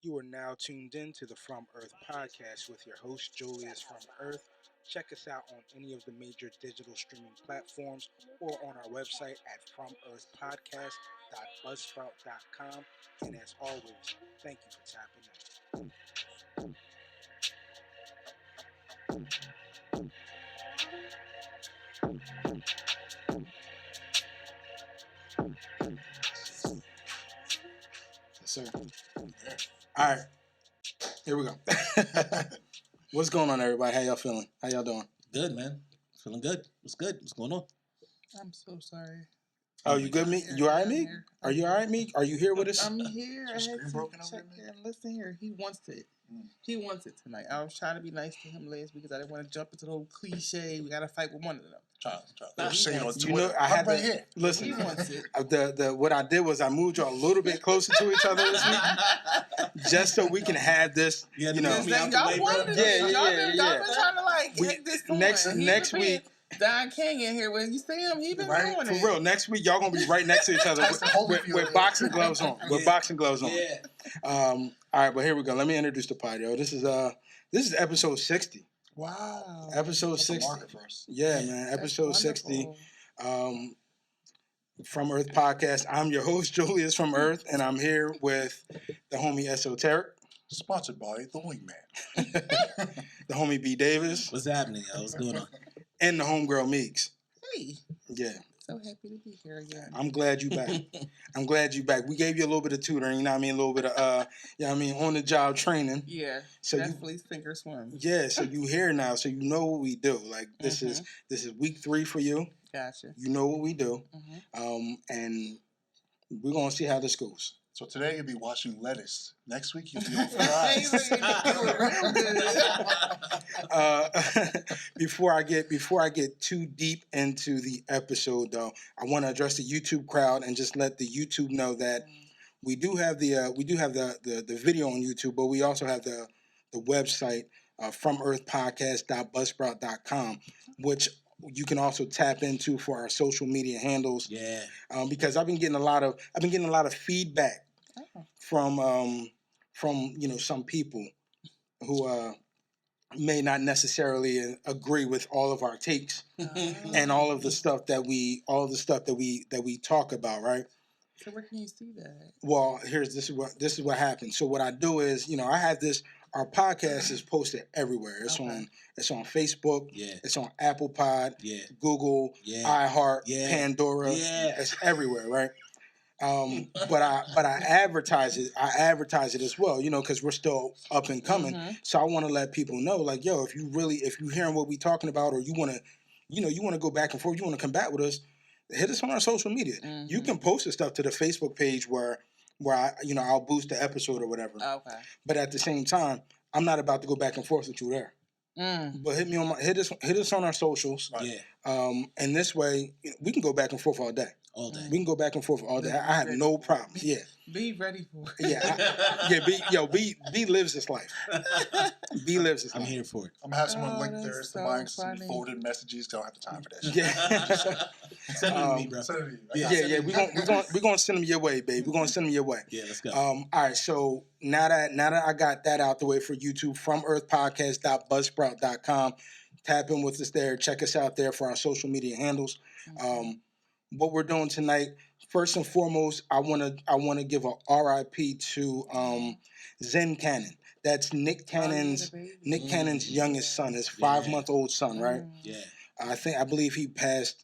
You are now tuned in to the From Earth podcast with your host, Julius from Earth. Check us out on any of the major digital streaming platforms or on our website at FromEarthPodcast.buzzsprout.com. And as always, thank you for tapping in. Yes, sir. All right, here we go. What's going on, everybody? How y'all feeling? How y'all doing? Good, man. Feeling good. What's good? What's going on? I'm so sorry. Oh, you good, me? You all right, me? Are you all right, me? Are you here with us? I'm here. I had screen to broken over check there, in. Listen here. He wants it. He wants it tonight. I was trying to be nice to him last week because I didn't want to jump into the whole cliche. We got to fight with one of them. They're saying on You know, I had right to here. listen. He wants it. The what I did was I moved y'all a little bit closer to each other this week, just so we can have this. Yeah, You know, me out the Y'all way, wanted bro. it. Yeah, Y'all been trying to like We- get this next- going. He next been being week- Don King in here. When you see him, he been Right? doing For it. real, next week y'all gonna be right next to each other with boxing gloves on. With boxing gloves on. Yeah. All right, but here we go. Let me introduce the pod, yo. This is episode 60. Wow. Episode That's a 60. marker for us. Yeah, man. That's Episode 60. wonderful. From Earth Podcast. I'm your host, Julius from Earth, and I'm here with the homie Esoteric, Sponsored by the Wingman. the homie B Davis, What's happening, yo? What's going on? and the homegirl Meeks. Hey, Yeah, so happy to be here again. I'm glad you back. I'm glad you back. We gave you a little bit of tutoring, you know what I mean? A little bit of, on the job training. Yeah, So definitely sink or swim. so you here now, so you know what we do. Like this is week 3 for you. Gotcha. You know what we do, Mm-hmm. and we're gonna see how this goes. So today you'll be watching lettuce. Next week you'll be on fries. Before I get too deep into the episode, though, I want to address the YouTube crowd and just let the YouTube know that we do have the video on YouTube, but we also have the website FromEarthPodcast.buzzsprout.com, which you can also tap into for our social media handles. Yeah. Because I've been getting a lot of feedback from some people who may not necessarily agree with all of our takes and all of the stuff that we talk about, right? So where can you see that? Well, this is what happens. So what I do is, I have this. Our podcast is posted everywhere. It's on Facebook. Yeah. It's on Apple Pod. Yeah. Google. Yeah. iHeart. Yeah. Pandora. Yeah. It's everywhere, right? But I advertise it. I advertise it as well, because we're still up and coming. So I want to let people know, like, yo, if you hearing what we talking about, or you want to go back and forth, you want to come back with us, hit us on our social media. You can post the stuff to the Facebook page where I'll boost the episode or whatever. Okay. But at the same time, I'm not about to go back and forth with you there. But hit us on our socials. Yeah. And this way we can go back and forth all day. All day. We can go back and forth all day. I have no problem. Yeah. Be ready for it. Yeah. B lives this life. B lives this I'm life. here for it. I'm gonna have someone link that's theirs so to mine, some funny. forwarded messages. 'Cause I don't have the time for that shit. Yeah. Send it to me, bro. Send it to you. Yeah. We're gonna send them your way, babe. We're gonna send them your way. Yeah, let's go. All right. So now that I got that out the way for YouTube, from earthpodcast.buzzsprout.com. Tap in with us there. Check us out there for our social media handles. What we're doing tonight, first and foremost, I wanna give a RIP to Zen Cannon. That's Nick Cannon's youngest son, his 5-month-old son, right? Yeah. I believe he passed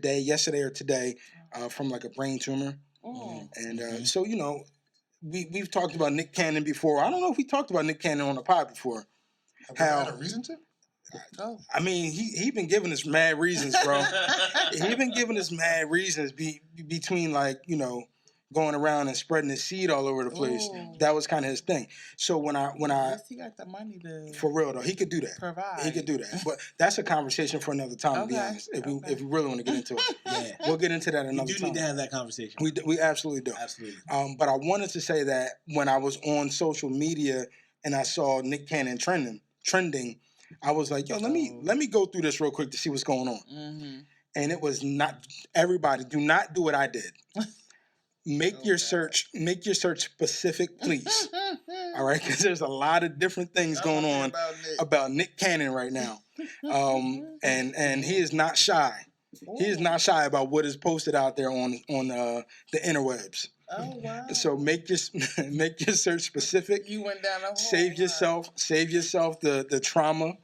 yesterday or today, from like a brain tumor. And so we've talked about Nick Cannon before. I don't know if we talked about Nick Cannon on the pod before. Have we had a reason to? I mean, he been giving us mad reasons, bro. He been giving us mad reasons between going around and spreading his seed all over the place. Ooh. That was kind of his thing. So when I Yes, he got the money to for real though, he could do that. provide. He could do that. But that's a conversation for another time. To be Okay. honest, if we really want to get into it, Yeah. we'll get into that We another do time. need to have that conversation. We absolutely do. Absolutely. But I wanted to say that when I was on social media and I saw Nick Cannon trending, I was like, yo, let me go through this real quick to see what's going on. And it was not everybody. Do not do what I did. Make your search specific, please. All right, because there's a lot of different things going on about Nick Cannon right now, and he is not shy. He is not shy about what is posted out there on the interwebs. Oh wow! So make your search specific. You went down a hole. Save yourself the trauma.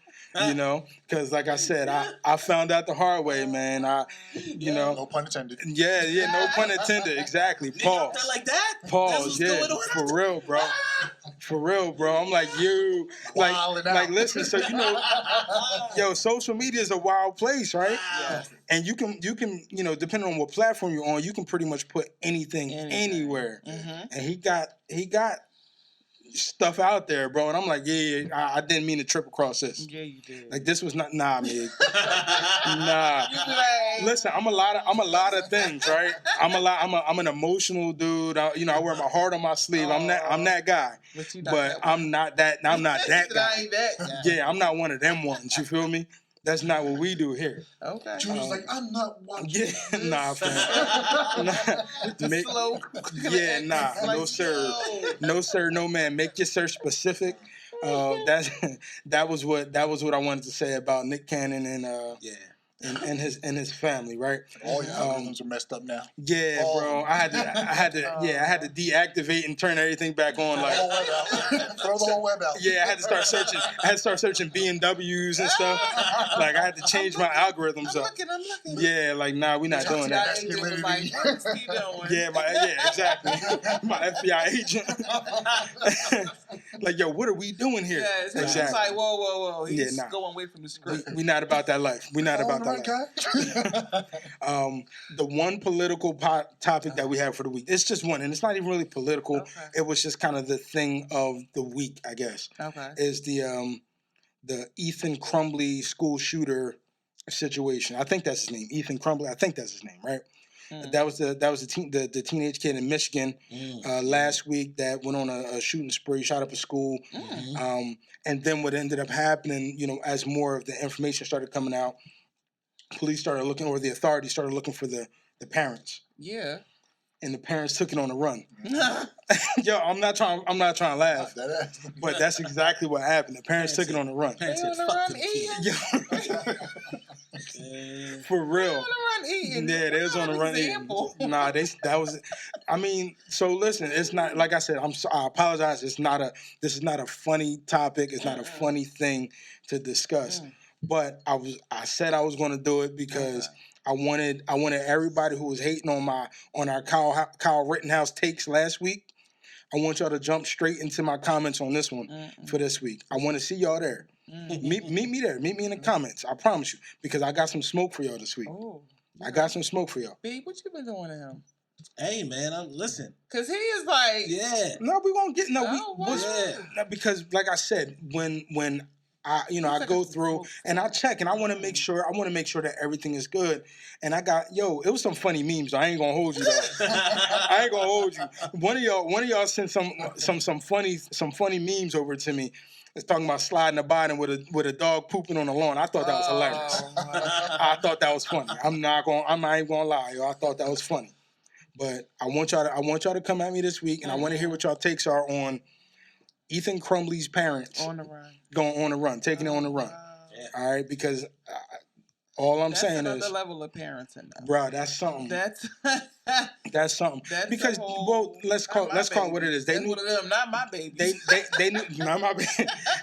You know, because like I said, I found out the hard way, man. No pun intended. Yeah, no pun intended. Exactly. Pause. Like that? Pause. Yeah, for real, bro. For real, bro. I'm like you, like listen. So you know, yo, social media is a wild place, right? Yeah. And you can depending on what platform you're on, you can pretty much put anything. Anywhere. Mm-hmm. And he got stuff out there, bro, and I'm like, I didn't mean to trip across this. Yeah, you did. Like this was not, nah, man. Nah. Listen, I'm a lot of things, right? I'm an emotional dude. I wear my heart on my sleeve. I'm that guy. But I'm not that guy. I ain't that guy. Yeah, I'm not one of them ones. You feel me? That's not what we do here. Okay. Julius like, I'm not watching. Yeah, nah, fam. Slow. Yeah, nah, no sir, no sir, no man. Make your search specific. That was what I wanted to say about Nick Cannon and his family, right? All your algorithms are messed up now. Yeah, bro. I had to deactivate and turn everything back on. Like, throw the whole web out. Yeah, I had to start searching BMWs and stuff. Like, I had to change my algorithms up. I'm looking. Yeah, like, nah, we're not doing that. Like, what is he doing? Yeah, exactly. My FBI agent. Like, yo, what are we doing here? Yeah, it's exactly. like, whoa. He's going away from the script. We not about that life. We not about that life. The one political topic that we have for the week, it's just one, and it's not even really political. Okay. It was just kind of the thing of the week, I guess. Okay. Is the Ethan Crumbley school shooter situation. I think that's his name, Ethan Crumbley. I think that's his name, right? Mm. That was the teenage kid in Michigan last week that went on a shooting spree, shot up a school, and then what ended up happening, as more of the information started coming out, police started looking, or the authorities started looking for the parents. Yeah. And the parents took it on the run. Yo, I'm not trying to laugh, but that's exactly what happened. The parents took it on the run. Parents said, "Fuck them kids." For real. They on the run eating. Yeah, they was on the run eating. Nah, that was. I mean, so listen, it's not like I said. I apologize. This is not a funny topic. It's not a funny thing to discuss. But I said I was going to do it because I wanted everybody who was hating on our Kyle Rittenhouse takes last week. I want y'all to jump straight into my comments on this one for this week. I want to see y'all there. Meet me there. Meet me in the comments. I promise you, because I got some smoke for y'all this week. Oh, I got some smoke for y'all. B, what you been doing to him? Hey man, listen. Cause he is like, No, we won't get because like I said, when I go through and I check and I want to make sure that everything is good. And I got it was some funny memes. I ain't gonna hold you though. I ain't gonna hold you. One of y'all sent some funny memes over to me. It's talking about sliding a bottom with a dog pooping on the lawn. I thought that was hilarious. I thought that was funny. I'm not even gonna lie, yo. I thought that was funny. But I want y'all to come at me this week, and I want to hear what y'all takes are on Ethan Crumbley's parents on the run, going on the run, taking it on the run. Yeah. All right, because all I'm saying is another level of parenting, bro. That's something. That's something. That's because let's call it what it is. They knew one of them, not my baby. They knew not my baby.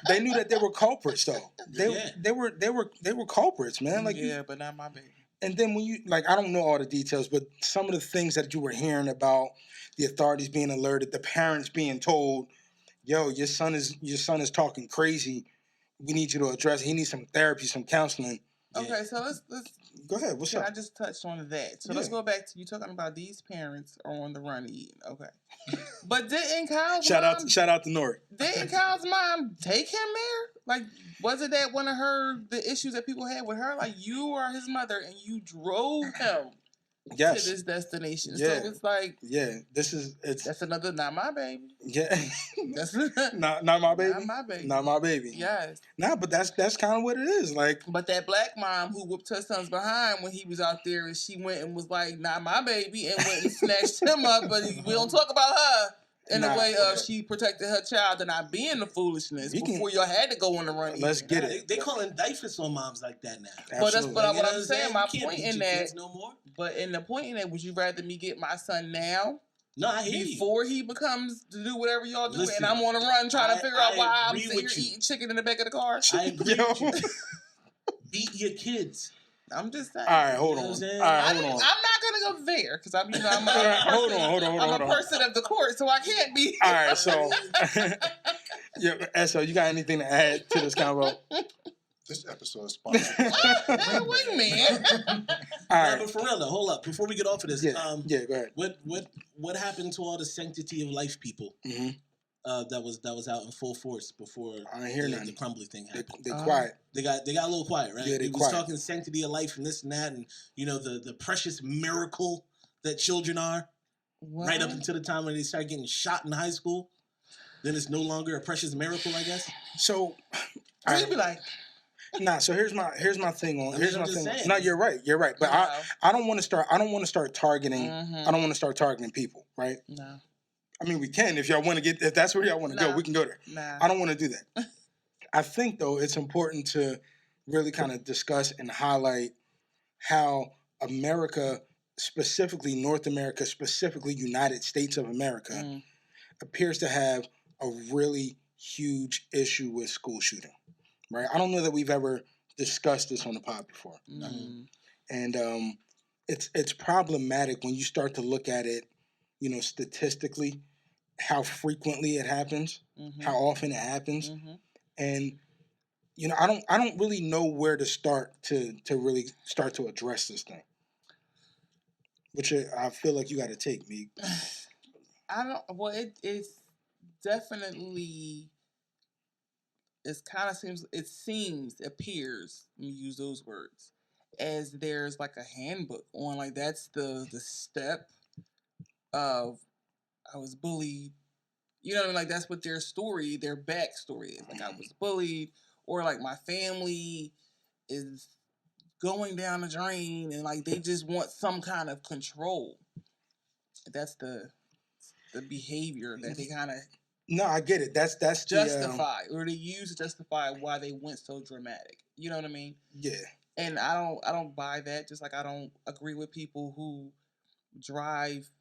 They knew that they were culprits though. They were culprits, man. Like but not my baby. And then when you I don't know all the details, but some of the things that you were hearing about the authorities being alerted, the parents being told, yo, your son is talking crazy. We need you to address it. He needs some therapy, some counseling. Okay, so let's go ahead. What's up? I just touched on that. So let's go back to you talking about these parents are on the run eating. Okay. But didn't Kyle's shout out to Nori. Didn't Kyle's mom take him there? Like, wasn't that one of the issues that people had with her? Like, you are his mother and you drove him to this destination. Yeah. So it's like, that's another not my baby. Yeah. That's not my baby. Not my baby. Not my baby. Yes. Nah, but that's kind of what it is. Like, but that black mom who whooped her son's behind when he was out there, and she went and was like, "Not my baby," and went and snatched him up. But we don't talk about her. In the way of she protected her child and not being the foolishness before y'all had to go on the run. Let's get it. They calling DYFS on moms like that now. But that's what I'm saying. My point in that. No more. But in the point in that, would you rather me get my son now? No, I hear you. Before he becomes to do whatever y'all do, and I'm on a run trying to figure out why I'm sitting here eating chicken in the back of the car. I agree with you. Beat your kids. I'm just saying. All right, hold on. All right, hold on. I'm not gonna go there because I'm a person of the court, so I can't be. All right, so yeah, so you got anything to add to this convo? This episode is sponsored. Wait a minute. All right, but for real though, hold up. Before we get off of this, go ahead. What happened to all the sanctity of life people? Mm-hmm. That was out in full force before I didn't hear the crumbly thing happened. They're quiet. They got a little quiet, right? Yeah, they was talking sanctity of life and this and that, and the precious miracle that children are. What? Right up until the time when they start getting shot in high school, then it's no longer a precious miracle, I guess. So you'd be like. Nah, so here's my thing on. Here's my thing. Saying. No, you're right. But I don't want to start targeting. Mm-hmm. I don't want to start targeting people, right? No. I mean, we can if y'all want to get. If that's where y'all want to go, we can go there. Nah. I don't want to do that. I think though it's important to really kind of discuss and highlight how America, specifically North America, specifically United States of America, appears to have a really huge issue with school shooting. Right, I don't know that we've ever discussed this on the pod before, and it's problematic when you start to look at it, statistically, how frequently it happens, how often it happens, and I don't really know where to start to really start to address this thing, which I feel like you got to take me. I don't. Well, it's definitely. Appears, when you use those words, as there's like a handbook on, like that's the step of I was bullied. You know what I mean? Like that's what their backstory is. Like I was bullied, or like my family is going down the drain, and like they just want some kind of control. That's the behavior that they kind of. No, I get it. That's justify, or they use to justify why they went so dramatic. You know what I mean? Yeah. And I don't buy that. Just like I don't agree with people who drive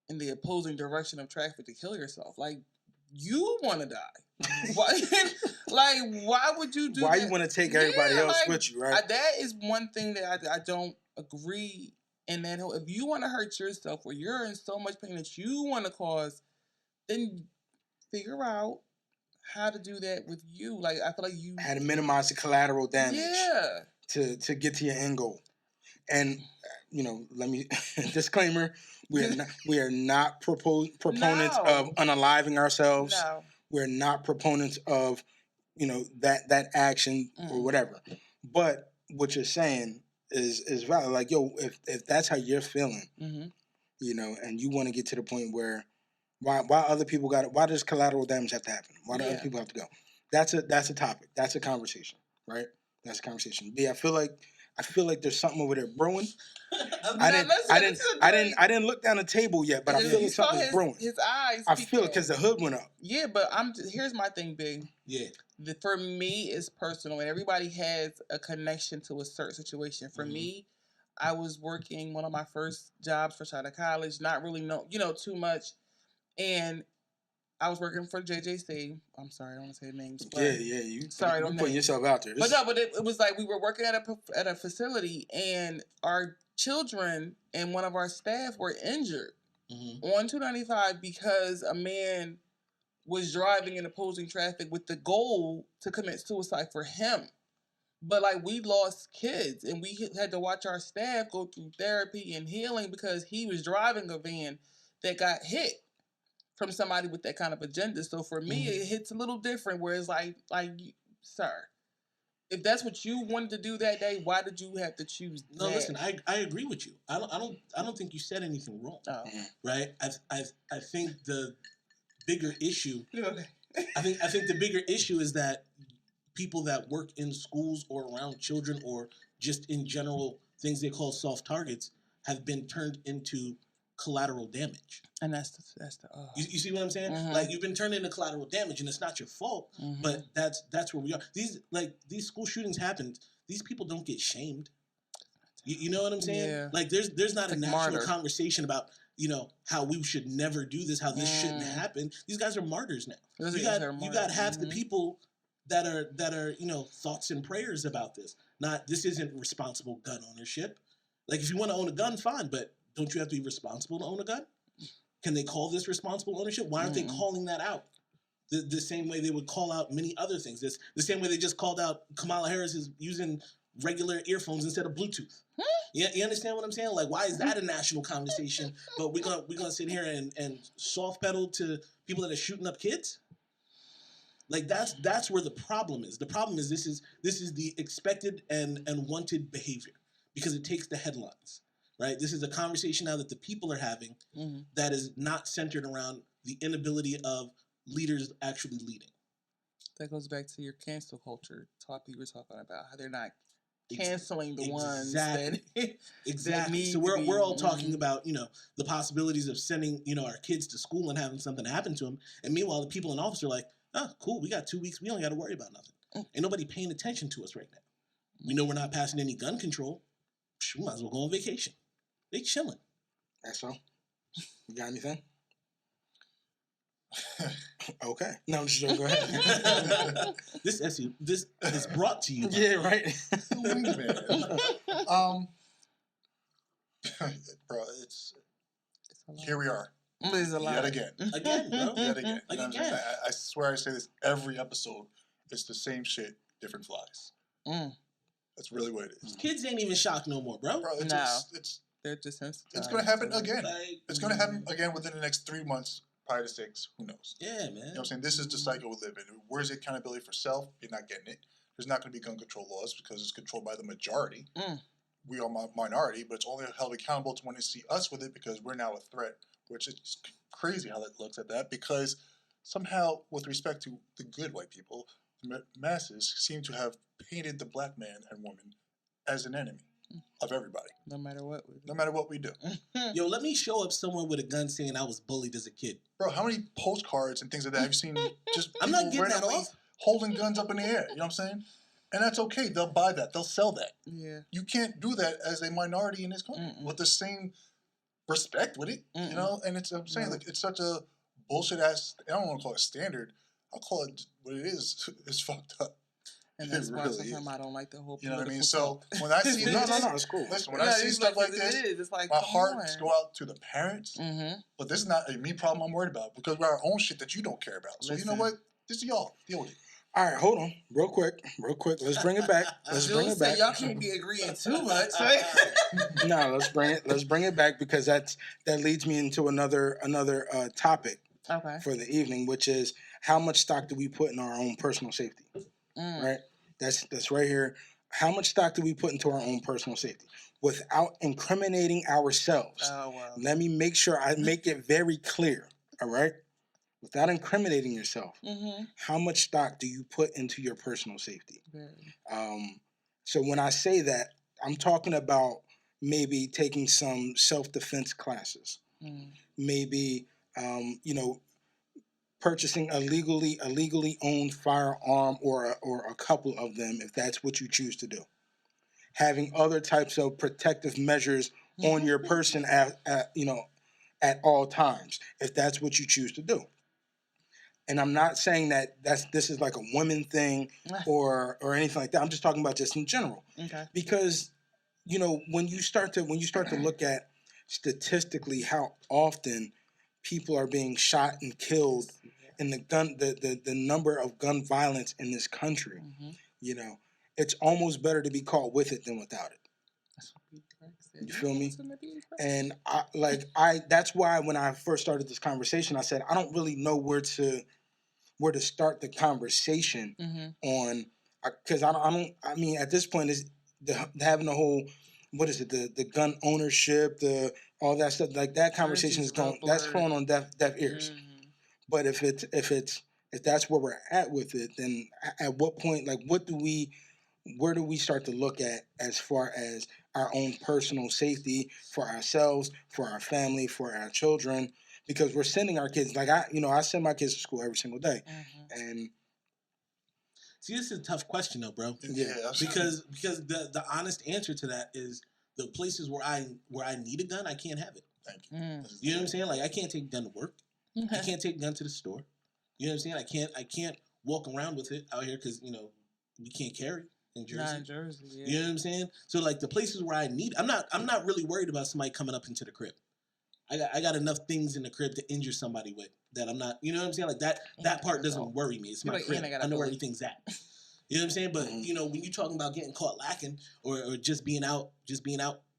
in the opposing direction of traffic to kill yourself. Like you want to die. Why? Like why would you do? Why that? You want to take everybody else with you? Right. That is one thing that I don't agree. And that if you want to hurt yourself, or you're in so much pain that you want to cause, then figure out how to do that with you. Like I feel like you had to minimize the collateral damage. Yeah. To get to your end goal, and let me disclaimer: we are not proponents of unaliving ourselves. No. We're not proponents of that action or whatever. But what you're saying is valid. Like if that's how you're feeling, and you want to get to the point where. Why other people got it? Why does collateral damage have to happen? Why do other people have to go? That's a topic. That's a conversation, right? That's a conversation. B, I feel like there's something over there brewing. I didn't look down the table yet, but I feel like something's brewing. His eyes. I feel it because the hood went up. Yeah, but here's my thing, B. Yeah. For me, it's personal, and everybody has a connection to a certain situation. For me, I was working one of my first jobs fresh out of college, not really too much. And I was working for JJC. I'm sorry, I don't want to say names. But You putting yourself out there. But it was like we were working at a facility, and our children and one of our staff were injured on 295 because a man was driving in opposing traffic with the goal to commit suicide for him. But like we lost kids, and we had to watch our staff go through therapy and healing because he was driving a van that got hit from somebody with that kind of agenda. So for me, it hits a little different. Where it's like, sir, if that's what you wanted to do that day, why did you have to choose? No, listen, I agree with you. I don't think you said anything wrong. Oh. Right? I think the bigger issue. I think the bigger issue is that people that work in schools or around children, or just in general things they call soft targets, have been turned into collateral damage. And that's the You see what I'm saying? Mhm. Like, you've been turned into collateral damage, and it's not your fault. Mhm. But that's where we are. These school shootings happened. These people don't get shamed. You know what I'm saying? Yeah. Like, there's not It's a like national martyr. conversation about, how we should never do this, how this shouldn't happen. These guys are martyrs now. Those You guys got are you got martyrs. half the Mhm. people that are thoughts and prayers about this. Not, this isn't responsible gun ownership. Like, if you want to own a gun, fine, but don't you have to be responsible to own a gun? Can they call this responsible ownership? Why aren't they calling that out? The same way they would call out many other things. The same way they just called out Kamala Harris is using regular earphones instead of Bluetooth. You understand what I'm saying? Like, why is that a national conversation? But we're gonna sit here and soft pedal to people that are shooting up kids? Like, that's where the problem is. The problem is this is the expected and wanted behavior because it takes the headlines, right? This is a conversation now that the people are having that is not centered around the inability of leaders actually leading. That goes back to your cancel culture talk you were talking about, how they're not canceling the ones that exactly. need So to we're all be, talking about the possibilities of sending our kids to school and having something happen to them, and meanwhile the people in office are like, oh, cool, we got 2 weeks, we don't got to worry about nothing. Ain't nobody paying attention to us right now. We know we're not passing any gun control. We might as well go on vacation. They chilling. That's all. You got anything? Okay. No, I'm just joking. Go ahead. This is brought to you by Yeah, right. Wingman. Bro, it's here we are. There's a lot. Yet again. Again, bro. Yet again. Like, You know what I'm saying? I swear I say this every episode. It's the same shit, different flies. That's really what it is. Kids ain't even shocked no more, bro. Bro, They're desensitized. it's going to happen again. Like, It's going to happen again within the next 3 months, prior to 6. Who knows? yeah, man. You know what I'm saying? This is the cycle we live in. Where's the accountability for self? You're not getting it. There's not going to be gun control laws because it's controlled by the majority. We are minority, but it's only held accountable to when they see us with it because we're now a threat, which is crazy how that looks at that because somehow, with respect to the good white people, the masses seem to have painted the black man and woman as an enemy of everybody. No matter what we do. No matter what we do. Yo, let me show up somewhere with a gun saying I was bullied as a kid. Bro, how many postcards and things like that have you seen just I'm not people getting that randomly off. holding guns up in the air? You know what I'm saying? And that's okay. They'll buy that. They'll sell that. Yeah. You can't do that as a minority in this country with the same respect with it, you know? And I'm saying, like, it's such a bullshit ass, I don't want to call it standard. I'll call it what it is. It's fucked up. And that's why really sometimes is. I don't like the whole You know what I mean? political So when I see No, this, it's cool. listen, when I see stuff like this, it's like, my come hearts on. go out to the parents. But this is not a me problem I'm worried about because we have our own shit that you don't care about. So you know Listen. what? This is y'all. Deal with it. All right, hold on, real quick. Let's bring it back. Jules said y'all can't be agreeing too much. No, let's bring it back because that leads me into another topic Okay. for the evening, which is how much stock do we put in our own personal safety? Right. That's right here. How much stock do we put into our own personal safety without incriminating ourselves? Oh, wow. Let me make sure I make it very clear. All right. Without incriminating yourself, how much stock do you put into your personal safety? So when I say that, I'm talking about maybe taking some self-defense classes, maybe purchasing a legally owned firearm or a couple of them if that's what you choose to do. Having other types of protective measures on your person at all times if that's what you choose to do. And I'm not saying that this is like a women thing or anything like that. I'm just talking about just in general. Okay. Because when you start to look at statistically how often people are being shot and killed and the number of gun violence in this country, it's almost better to be caught with it than without it. You feel me? And that's why when I first started this conversation, I said I don't really know where to start the conversation on, because I mean at this point is having the whole, what is it, the gun ownership, all that stuff, like that conversation is falling on deaf ears. But if that's where we're at with it, then at what point, like where do we start to look at as far as, our own personal safety for ourselves, for our family, for our children, because we're sending our kids. Like I send my kids to school every single day, and see, this is a tough question though, bro. Yeah. Because the honest answer to that is the places where I need a gun, I can't have it. Thank you. You know what I'm saying? Like I can't take a gun to work. I can't take a gun to the store. You know what I'm saying? I can't walk around with it out here because we can't carry in Jersey. Not in Jersey. Yeah. You know what I'm saying? So like the places where I need, I'm not really worried about somebody coming up into the crib. I got enough things in the crib to injure somebody with that I'm not. You know what I'm saying? Like that part doesn't worry me. It's my crib. I know where everything's at. You know what I'm saying? But when you're talking about getting caught lacking or just being out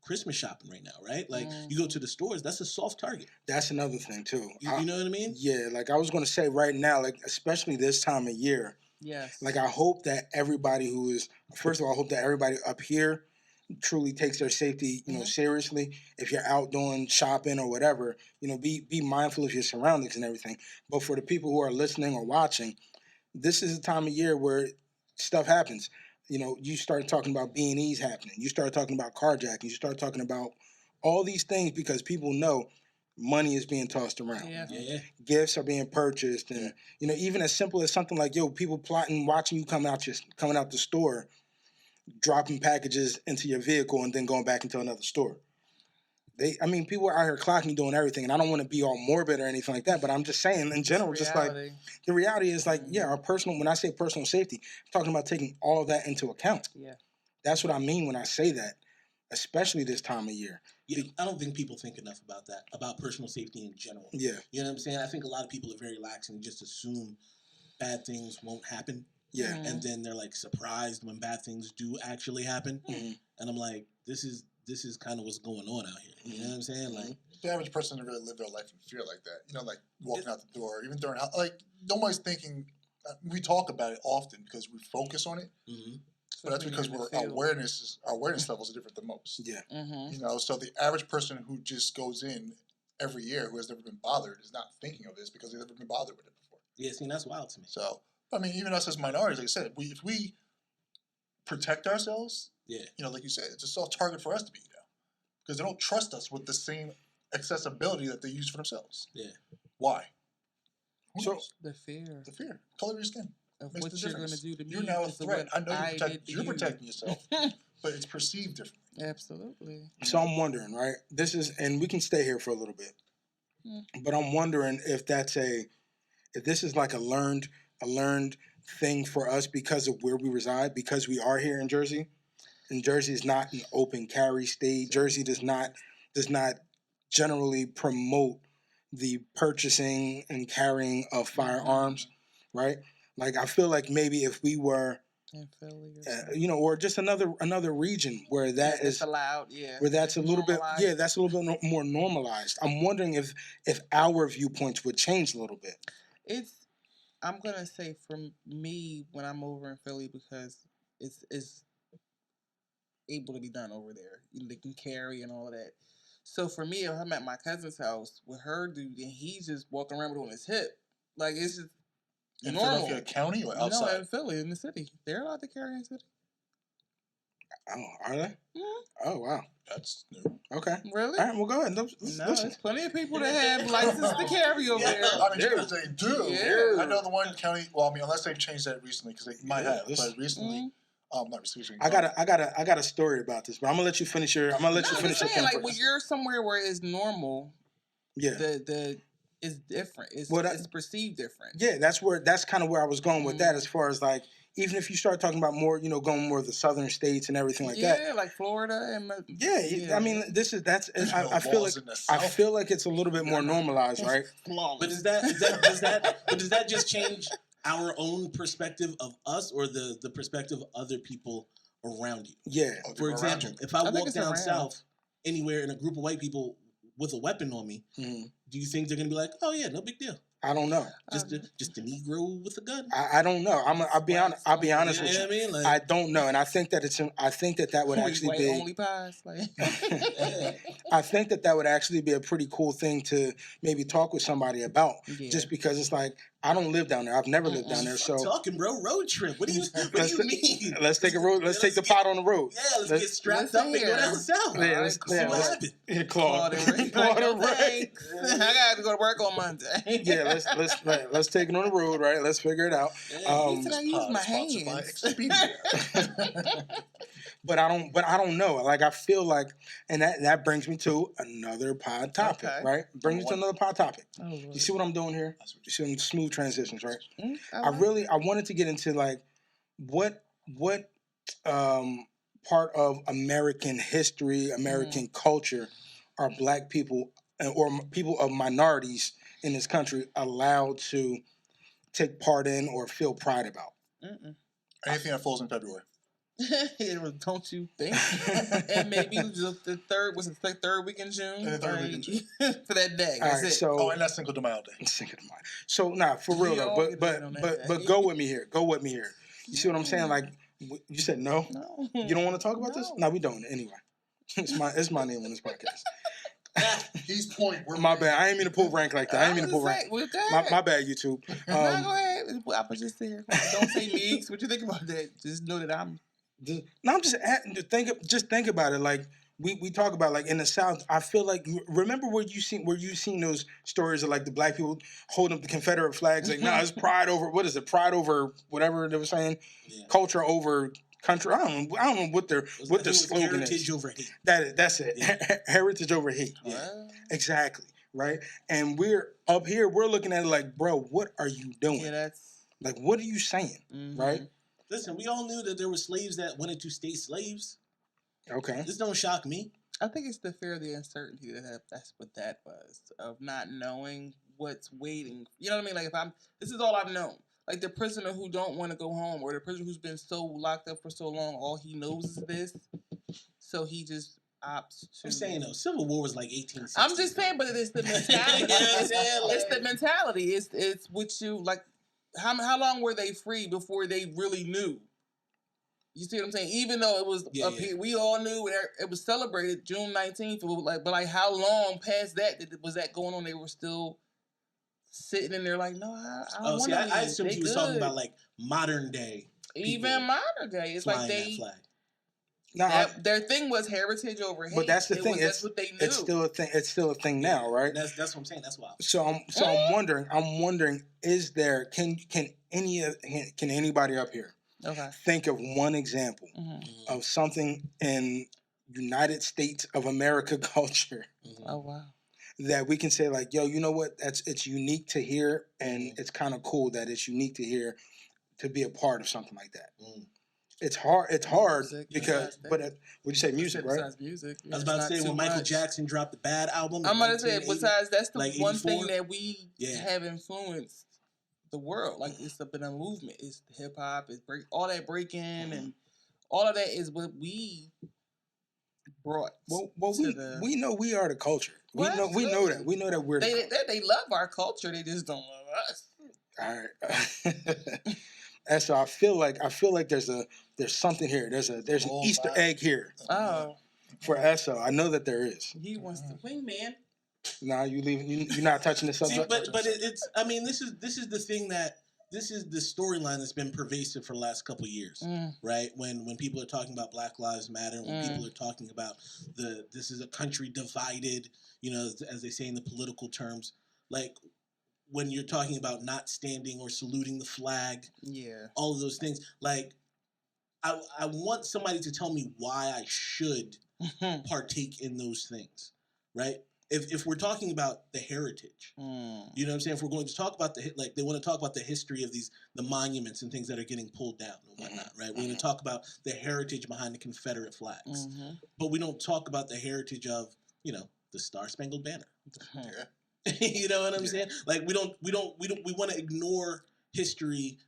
Christmas shopping right now, right? Like you go to the stores, that's a soft target. That's another thing too. You know what I mean? Yeah, like I was gonna say right now, like especially this time of year. Yes. Like I hope that everybody first of all, I hope that everybody up here truly takes their safety, seriously. If you're out doing shopping or whatever, be mindful of your surroundings and everything. But for the people who are listening or watching, this is a time of year where stuff happens. You start talking about B&Es happening. You start talking about carjacking. You start talking about all these things because people know money is being tossed around. Yeah. Gifts are being purchased, and even as simple as something like people plotting, watching you coming out the store, dropping packages into your vehicle, and then going back into another store. People are out here clocking, doing everything, and I don't want to be all morbid or anything like that, but I'm just saying in general, just like the reality is like, when I say personal safety, I'm talking about taking all of that into account. Yeah. That's what I mean when I say that, especially this time of year. Yeah, I don't think people think enough about that, about personal safety in general. Yeah. You know what I'm saying? I think a lot of people are very lax and just assume bad things won't happen. Yeah. And then they're like surprised when bad things do actually happen. And I'm like, this is kind of what's going on out here. You know what I'm saying? Like the average person doesn't really live their life in fear like that. Like walking out the door, even during like nobody's thinking. We talk about it often because we focus on it, but that's because our awareness levels are different than most. Yeah. So the average person who just goes in every year who has never been bothered is not thinking of this because they've never been bothered with it before. Yeah, see, that's wild to me. So even us as minorities, like I said, if we protect ourselves, like you said, it's a soft target for us to be because they don't trust us with the same accessibility that they use for themselves. Yeah. Why? The fear. The fear. Color of your skin. Of Makes what the you're going difference. to do to me. You're now a threat. I know you're protecting yourself, but it's perceived differently. Absolutely. So I'm wondering, right? And we can stay here for a little bit, but I'm wondering if if this is like a learned thing for us because of where we reside, because we are here in Jersey. And Jersey is not an open carry state. Jersey does not generally promote the purchasing and carrying of firearms, right? Like I feel like maybe if we were, or just another region where that is allowed, where that's a little bit, that's a little bit more normalized. I'm wondering if our viewpoints would change a little bit. I'm gonna say for me when I'm over in Philly because it's able to be done over there. They can carry and all of that. So for me, if I'm at my cousin's house with her dude and he's just walking around with it on his hip, like it's just in normal. Philadelphia County or outside? No, in Philly, in the city. They're allowed to carry in the city. Oh, are they? Oh, wow. That's new. Okay. Really? All right, well, go ahead. No, there's plenty of people that have license to carry over there. They do. Yeah. I know the one county. Well, unless they've changed that recently, because they might have. But recently, not recently. I got a story about this, but I'm gonna let you finish your. I'm gonna let you finish your. Like when you're somewhere where it's normal. Yeah. The it's different. It's perceived different. Yeah, that's kind of where I was going with that. As far as like, even if you start talking about more, going more of the southern states and everything like that. Yeah, like Florida and. I mean, I feel like it's a little bit more normalized, right? But does that just change our own perspective of us or the perspective of other people around you? Yeah. For example, if I walk down south anywhere in a group of white people with a weapon on me, do you think they're gonna be like, "Oh yeah, no big deal"? I don't know. Just a Negro with a gun. I don't know. I'll be honest. I'll be honest with you. You know what I mean? Like, I don't know, and I think that that would actually white be only pies. Like, I think that would actually be a pretty cool thing to maybe talk with somebody about. Yeah. Just because it's like I don't live down there. I've never lived down there. So talking, bro, road trip. What do you mean? Let's take a road. Let's take the pot on the road. Yeah, let's get strapped up and go down south. Yeah, let's see what happened. Yeah, Claude and Ray. I got to go to work on Monday. Yeah, let's take it on the road, right? Let's figure it out. He said I use my hands. But I don't know. Like I feel like, and that brings me to another pod topic, right? Brings me to another pod topic. Oh, you see what I'm doing here? You see some smooth transitions, right? I like wanted to get into like what part of American history, American culture are Black people or people of minorities in this country allowed to take part in or feel pride about? Anything that falls in February. Don't you think? And maybe the third week in June. And the third week in June. For that day. All That's right, it. so And that's Cinco de Mayo Day. Cinco de Mayo. So for real though, but go with me here. Go with me here. You see what I'm saying? Like you said, no. You don't want to talk about this? No, we don't. Anyway, it's my name on this podcast. He's point. My bad. I ain't mean to pull rank like that. I ain't mean to pull rank. My bad, YouTube. No, go ahead. I was just there. Don't say Meeks. What you think about that? Just know that I'm. No, I'm just think about it. Like we talk about like in the South. I feel like remember where you seen those stories of like the Black people holding up the Confederate flags. Like, nah, it's pride over what is it? Pride over whatever they were saying. Yeah. Culture over country. I don't know what their slogan heritage is. Over hate. That's it. Yeah. Heritage over hate. Yeah. Exactly. Right. And we're up here. We're looking at it like, bro, what are you doing? Yeah, that's like, what are you saying? Right. Listen, we all knew that there were slaves that wanted to stay slaves. Okay. This don't shock me. I think it's the fear of the uncertainty that's what that was, of not knowing what's waiting. You know what I mean? Like this is all I've known. Like the prisoner who don't want to go home, or the prisoner who's been so locked up for so long, all he knows is this. So he just opts to. I'm saying though, Civil War was like 1860. I'm just saying, but it's the mentality. It's the mentality. It's what you like. How long were they free before they really knew? You see what I'm saying? Even though it was here, we all knew it was celebrated June 19th. But how long past that was that going on? They were still sitting in there like, no, I don't want to. I assumed he was talking about like modern day. Even modern day, it's like they. Flag. Their thing was heritage over hate. But that's the thing. That's what they knew. It's still a thing. It's still a thing now, right? That's what I'm saying. That's why. So I'm wondering, is there can anybody up here think of one example of something in United States of America culture? Oh wow. That we can say like, yo, you know what? It's unique to hear, and it's kind of cool that it's unique to hear, to be a part of something like that. It's hard. It's hard because, would you say music, right? Besides music, I was about to say when Michael Jackson dropped the Bad album. I'm about to say besides that's the like one 84? thing that we have influenced the world. Like it's been a movement. It's hip hop. It's all that breaking and all of that is what we brought. Well, we know we are the culture. We know that we're. They love our culture. They just don't love us. All right. And so I feel like there's something here. There's an Easter egg here. Oh. For Esso, I know that there is. He wants to wing, man. Nah, you leaving? You're not touching the subject. See, but it's. I mean, this is the thing that this is the storyline that's been pervasive for the last couple of years, right? When people are talking about Black Lives Matter, when people are talking about this is a country divided, you know, as they say in the political terms, like. When you're talking about not standing or saluting the flag, all of those things, like I want somebody to tell me why I should partake in those things, right? If we're talking about the heritage, you know what I'm saying? If we're going to talk about they want to talk about the history of the monuments and things that are getting pulled down and whatnot, right? We're going to talk about the heritage behind the Confederate flags, but we don't talk about the heritage of, you know, the Star Spangled Banner. You know what I'm saying? Like we want to ignore history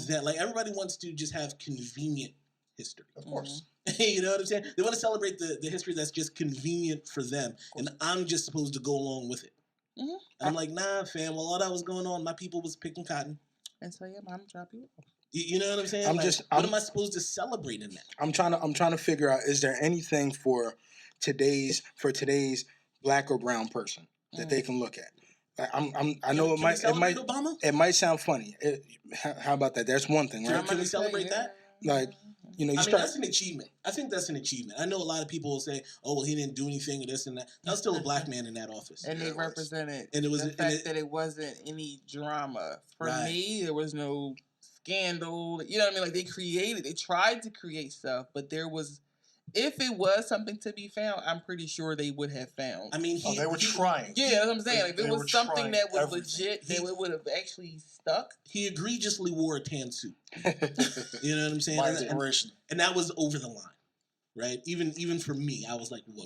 that like everybody wants to just have convenient history. Of course. You know what I'm saying? They want to celebrate the history that's just convenient for them, and I'm just supposed to go along with it. Mm-hmm. And I'm like, nah, fam. While all that was going on, my people was picking cotton. And so your mom drop you off. You know what I'm saying? What am I supposed to celebrate in that? I'm trying to figure out, is there anything for today's black or brown person that they can look at? I know Can Obama? it might sound funny. How about that? There's one thing, right? Can we celebrate that? Like, you know, that's an achievement. I think that's an achievement. I know a lot of people will say, "Oh, well, he didn't do anything or this and that." That was still a black man in that office, and they represented and it was the fact that it wasn't any drama. For me, there was no scandal. You know what I mean? Like they tried to create stuff, but there was. If it was something to be found, I'm pretty sure they would have found. I mean, they were trying. Yeah, that's what I'm saying. Like, if it was something that was legit, then it would have actually stuck. He egregiously wore a tan suit. You know what I'm saying? And that was over the line, right? Even for me, I was like, whoa.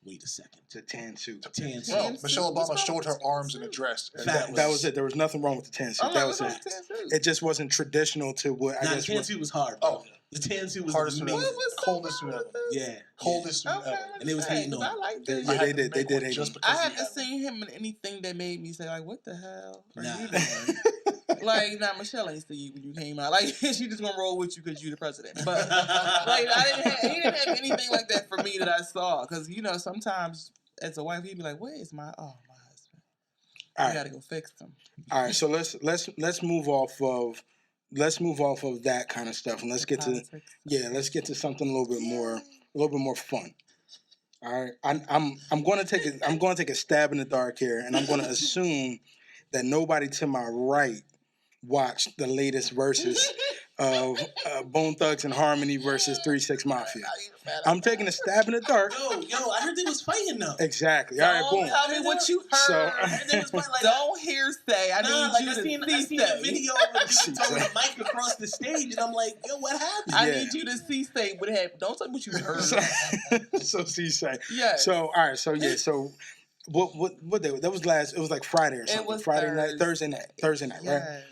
Wait a second. It's a tan suit. Well, Michelle Obama showed her arms in a dress. And that was it. There was nothing wrong with the tan suit. That was it. It just wasn't traditional to what I guess. The tan suit was hard. Bro. The tan suit was hardest amazing. Coldest suit ever. Yeah. Coldest suit ever. And they was hating on him. I liked it. Yeah, they did hate him. I haven't seen him in anything that made me say, like, what the hell are you doing? Like, Michelle ain't see you when you came out. Like, she just gonna roll with you because you the president. But, like, he didn't have anything like that for me that I saw. Because, you know, sometimes as a wife, he'd be like, where is my husband? I gotta go fix him. All right, so let's move off of that kind of stuff and let's get to something a little bit more fun. All right, I'm going to take a stab in the dark here, and I'm going to assume that nobody to my right watched the latest verses of Bone Thugs and Harmony versus 3 6 Mafia. I'm taking a stab in the dark. Yo, I heard they was fighting though. Exactly. All right, boom. Tell me what you heard. Don't hearsay. I seen the video of dude throwing the mic across the stage, and I'm like, yo, what happened? I need you to say what happened. Don't tell me what you heard. So say. Yeah. So all right. So yeah. So what day? That was last. It was like Friday or something. It was Thursday night, yes. right?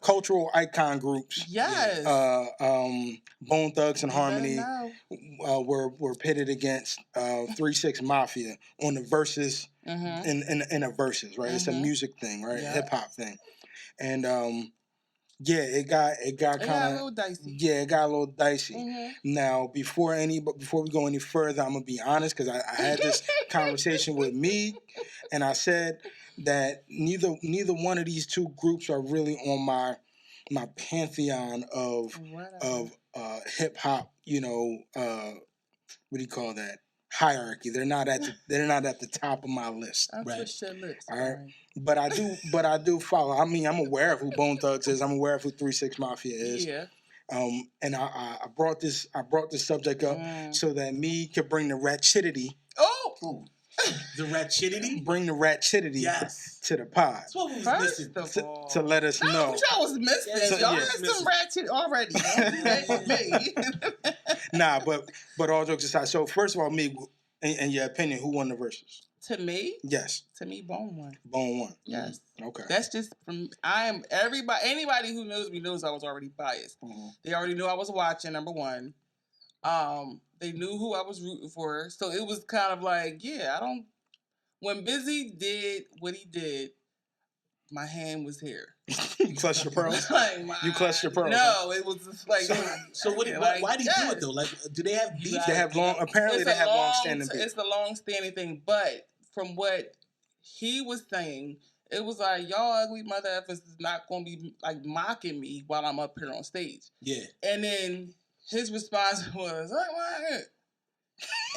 Cultural icon groups. Yes. Bone Thugs and Harmony were pitted against 3 6 Mafia on the verses in a verses, right? It's a music thing, right? Yeah. Hip hop thing, and it got kind of a little dicey. Yeah, it got a little dicey. Now, before we go any further, I'm gonna be honest because I had this conversation with me, and I said that neither one of these two groups are really on my pantheon of hip hop. You know, what do you call that? Hierarchy. They're not at the top of my list. Right. All right. But I do follow. I mean, I'm aware of who Bone Thugs is. I'm aware of who 3 6 Mafia is. Yeah. And I brought this subject up so that me could bring the ratchetity. Oh. The ratchetity? Bring the ratchetity to the pod. That's what we was missing. To let us know. Y'all was missing. Y'all had some ratchet already. Nah, but all jokes aside. So first of all, me, in your opinion, who won the verses? To me? Yes. To me, Bone won. Bone won. Yes. Okay. That's just from anybody who knows me knows I was already biased. They already knew I was watching, number one. They knew who I was rooting for. So it was kind of like, when Busy did what he did, my hand was here. You clutched your pearls? You clutched your pearls? No, it was just like... So why did he do it, though? Like, do they have beef? They have long-standing beef. It's a long-standing thing, but from what he was saying, it was like, y'all ugly mother effers is not going to be, like, mocking me while I'm up here on stage. Yeah. And then his response was,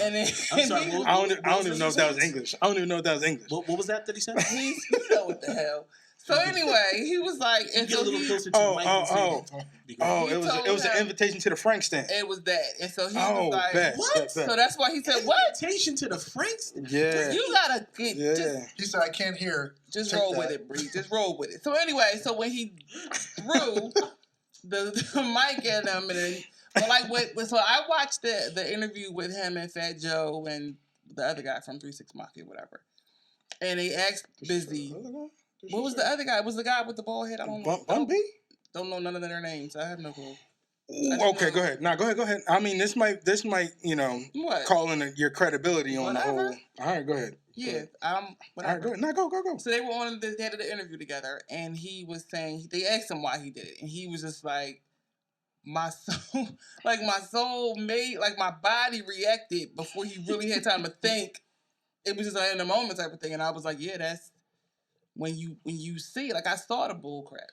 and then I'm sorry, I don't even know if that was English. I don't even know if that was English. What was that he said? You know what the hell. So anyway, he was like, and get so a little closer to the mic. It was an invitation to the Frank stand. It was that, and so he was like, what? So that's why he said, what? Invitation to the Frank stand? Yeah. You gotta get. Yeah. He said, I can't hear. Just roll with it, Bree. Just roll with it. So anyway, so when he threw the mic at him, and then. So I watched the interview with him and Fat Joe and the other guy from 3 6 Mafia, whatever. And they asked Busy, what was the other guy? It was the guy with the bald head. I don't know. Bun B? Don't know none of their names. I have no clue. Okay, go ahead. Go ahead. I mean, this might, What? call in your credibility on Whatever. the whole. All right, go ahead. Yeah, All whatever. right, go ahead. No, go. So they were on they had the interview together, and he was saying they asked him why he did it, and he was just like, my soul, my soul made my body reacted before he really had time to think. It was just in the moment type of thing, and I was like, yeah, that's when you see it. Like I saw the bull crap.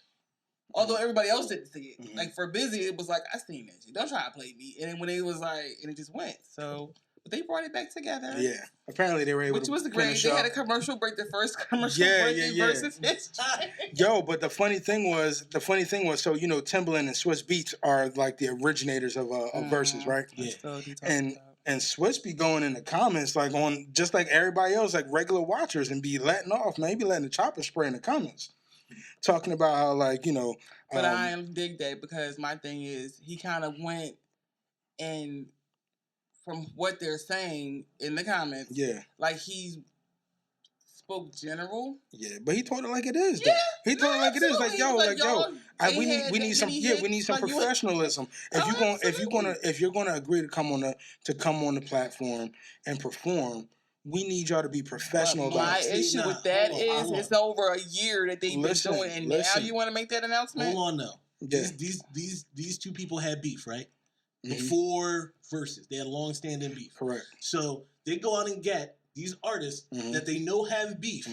Although everybody else didn't see it. Mm-hmm. Like for Busy, it was like, I seen that shit. Don't try to play me. And then when it was like, and it just went. So, but they brought it back together. Yeah. Apparently they were able Which to was finish great. They up. had a commercial break, the first commercial break versus history. Yo, but the funny thing was, so Timbaland and Swiss Beats are like the originators of verses, right? Yeah. And Swiss be going in the comments like on just like everybody else, like regular watchers, and be letting off, maybe letting the chopper spray in the comments, talking about how But I dig that because my thing is he kind of went and from what they're saying in the comments, he spoke general. Yeah, but he told it like it is. Yeah, he told it like it is. Like we need some professionalism. If you're gonna agree to come on the platform and perform, we need y'all to be professional. My issue with that is it's over a year that they've been doing, and now you want to make that announcement. Hold on, now. Yeah. These two people had beef, right? Before verses, they had long-standing beef. Correct. So they go out and get these artists that they know have beef,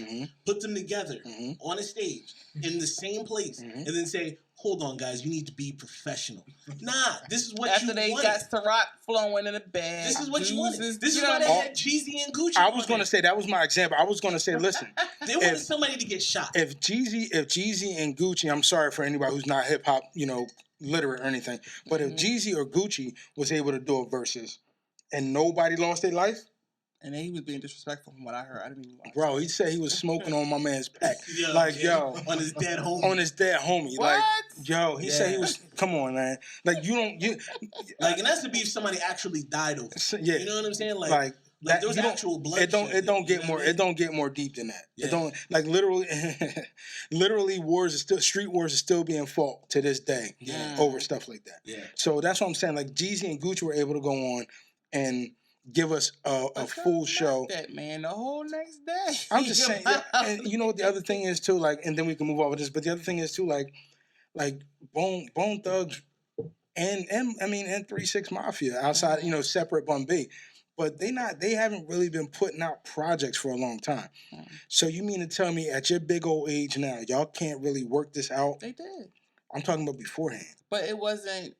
put them together on a stage in the same place, and then say, hold on, guys, you need to be professional. Nah, this is what After you they wanted. got Ciroc flowing in the bag. This is what you wanted. This is why they had Jeezy and Gucci. I was going to say, that was my example. I was going to say, listen. They wanted somebody to get shot. If Jeezy and Gucci, I'm sorry for anybody who's not hip-hop, literate or anything, but if Jeezy or Gucci was able to do a versus and nobody lost their life, and then he was being disrespectful from what I heard. I didn't even watch. Bro, he said he was smoking on my man's pack. On his dead homie. On his dead homie. What? He said he was, come on, man. And that's the beef somebody actually died over. Yeah. You know what I'm saying? Like there was actual blood. It don't get more deep than that. Yeah. It don't literally street wars are still being fought to this day over stuff like that. Yeah. So that's what I'm saying. Like Jeezy and Gucci were able to go on and give us a full show. That man, the whole next day. I'm just saying, and you know what the other thing is too, and then we can move on with this. But the other thing is too, Bone Thugs and 3-6 Mafia outside, separate Bun B, but they haven't really been putting out projects for a long time. So you mean to tell me at your big old age now, y'all can't really work this out? They did. I'm talking about beforehand. But it wasn't.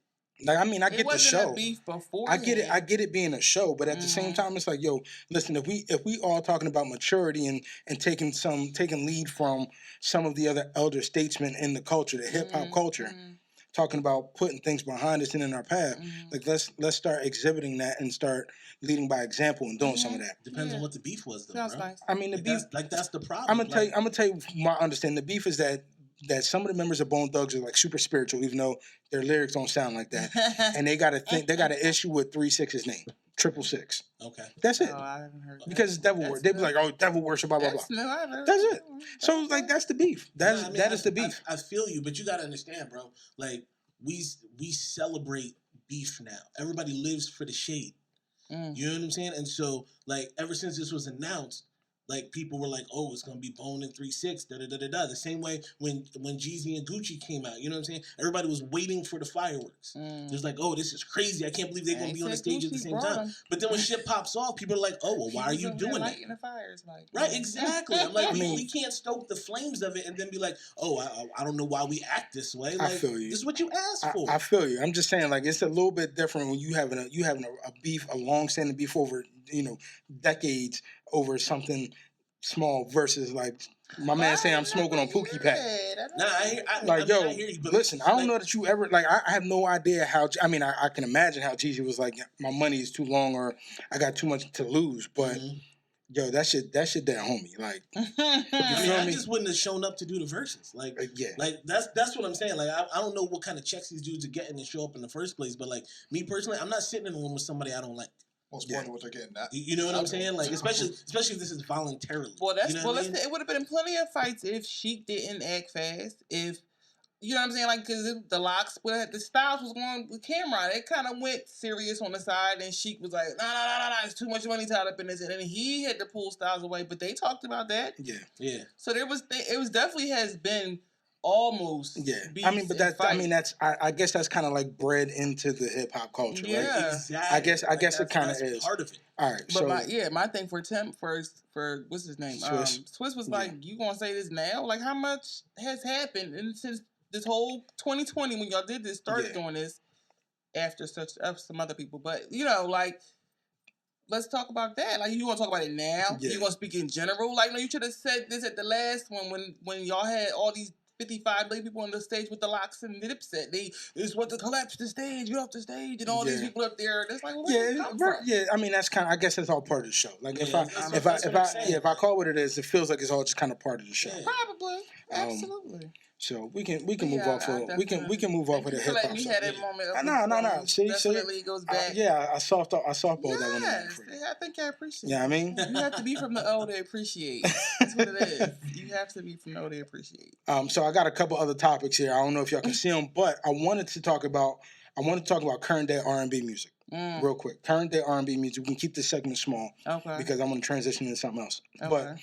I get the show. A beef before. I get it being a show, but at the same time, it's like, yo, listen, if we all talking about maturity and taking lead from some of the other elder statesmen in the culture, the hip hop culture, talking about putting things behind us and in our path, let's start exhibiting that and start leading by example and doing some of that. Depends on what the beef was, though. Sounds bro. nice. I mean, the beef. That's the problem. I'm gonna tell you my understanding. The beef is that some of the members of Bone Thugs are super spiritual, even though their lyrics don't sound like that, and they got an issue with 3-6's name, 666. Okay, that's it. Oh, I haven't heard that. Because it's devil worship. They be like, oh, devil worship, blah blah blah. That's it. So that's the beef. That is the beef. I feel you, but you gotta understand, bro. We celebrate beef now. Everybody lives for the shade. You know what I'm saying? And so ever since this was announced, people were like, oh, it's gonna be Bone and 3-6, da-da-da-da-da. The same way when Jeezy and Gucci came out, you know what I'm saying? Everybody was waiting for the fireworks. It was like, oh, this is crazy. I can't believe they're gonna be on the stage at the same time. But then when shit pops off, people are like, oh, well, why are you doing that? The fires, right, exactly. I'm like, we can't stoke the flames of it and then be like, oh, I don't know why we act this way. I feel you. This is what you asked for. I feel you. I'm just saying, it's a little bit different when you having a beef, a long-standing beef over decades over something small versus my man saying I'm smoking on Pookie Pack. Nah, I hear you. But listen, I don't know that you ever I have no idea how. I can imagine how Jeezy was like, my money is too long or I got too much to lose. But yo, that shit that homie. I just wouldn't have shown up to do the verses. That's what I'm saying. I don't know what kind of checks these dudes are getting to show up in the first place. But me personally, I'm not sitting in a room with somebody I don't like. Most important what they're getting at. You know what I'm saying? Especially if this is voluntarily. Well, it would have been plenty of fights if Sheik didn't act fast. If You know what I'm saying? Like, because the locks, but the Styles was going with Cameron. It kind of went serious on the side, and Sheik was like, nah, it's too much money tied up in this. And then he had to pull Styles away, but they talked about that. Yeah. So it was definitely has been almost. Yeah. Beef I mean, but and fight. I guess that's kind of like bred into the hip hop culture, right? Yeah. Exactly. I guess it kind of is part of it. All right. But my thing for Tim for what's his name? Swiss was like, you gonna say this now? Like, how much has happened and since this whole 2020 when y'all did this started doing this after some other people, but like, let's talk about that. Like, you want to talk about it now? Yeah. You want to speak in general? Like, no, you should have said this at the last one when y'all had all these 55 million people on the stage with the locks and the Dipset. They just want to collapse the stage, get off the stage, and all these people up there. That's like, where did it come from? Yeah. I mean, that's kind of. I guess that's all part of the show. Like, if I call it what it is, it feels like it's all just kind of part of the show. Probably, absolutely. So we can move off of we can move off of the hip hop. You had that moment. No. See, definitely goes back. I softball that one. Yes, I think I appreciate. Yeah, I mean, you have to be from the O to appreciate. That's what it is. You have to be from the O to appreciate. So I got a couple other topics here. I don't know if y'all can see them, but I wanted to talk about current day R&B music real quick. Current day R&B music. We can keep this segment small, because I want to transition into something else. Okay. But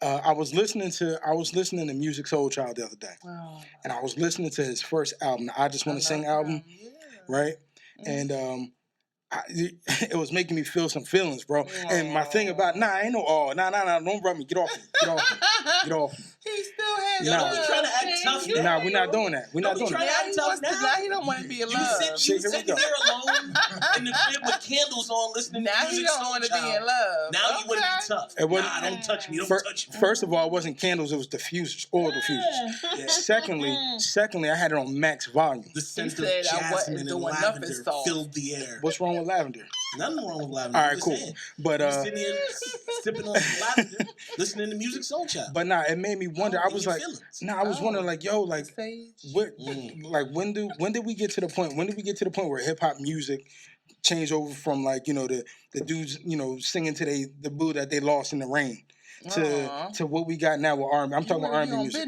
I was listening to Music Soul Child the other day, and I was listening to his first album, the I Just Want to Sing album, right? And it was making me feel some feelings, bro. And my thing about ain't no don't rub me, get off me, get off me. He still has. You're trying to act tough. Nah, we're not doing that. We're not doing that. Now he don't want to be in love. You sitting there alone in the crib with candles on, listening to music. Now he don't want to be in love. Now you want to be tough. Don't touch me. Don't touch me. First of all, it wasn't candles. It was diffusers, oil diffusers. Yeah. Secondly, I had it on max volume. The scent of jasmine and lavender filled the air. What's wrong with lavender? Nothing wrong with lavender. All right, cool. But sitting here sipping on lavender, listening to Music Soul Child. But it made me wonder. I was like, I was wondering, like, yo, like, when did we get to the point? When did we get to the point where hip hop music changed over from, like, the dudes, singing to the boo that they lost in the rain to what we got now with R&B. I'm talking about R&B music.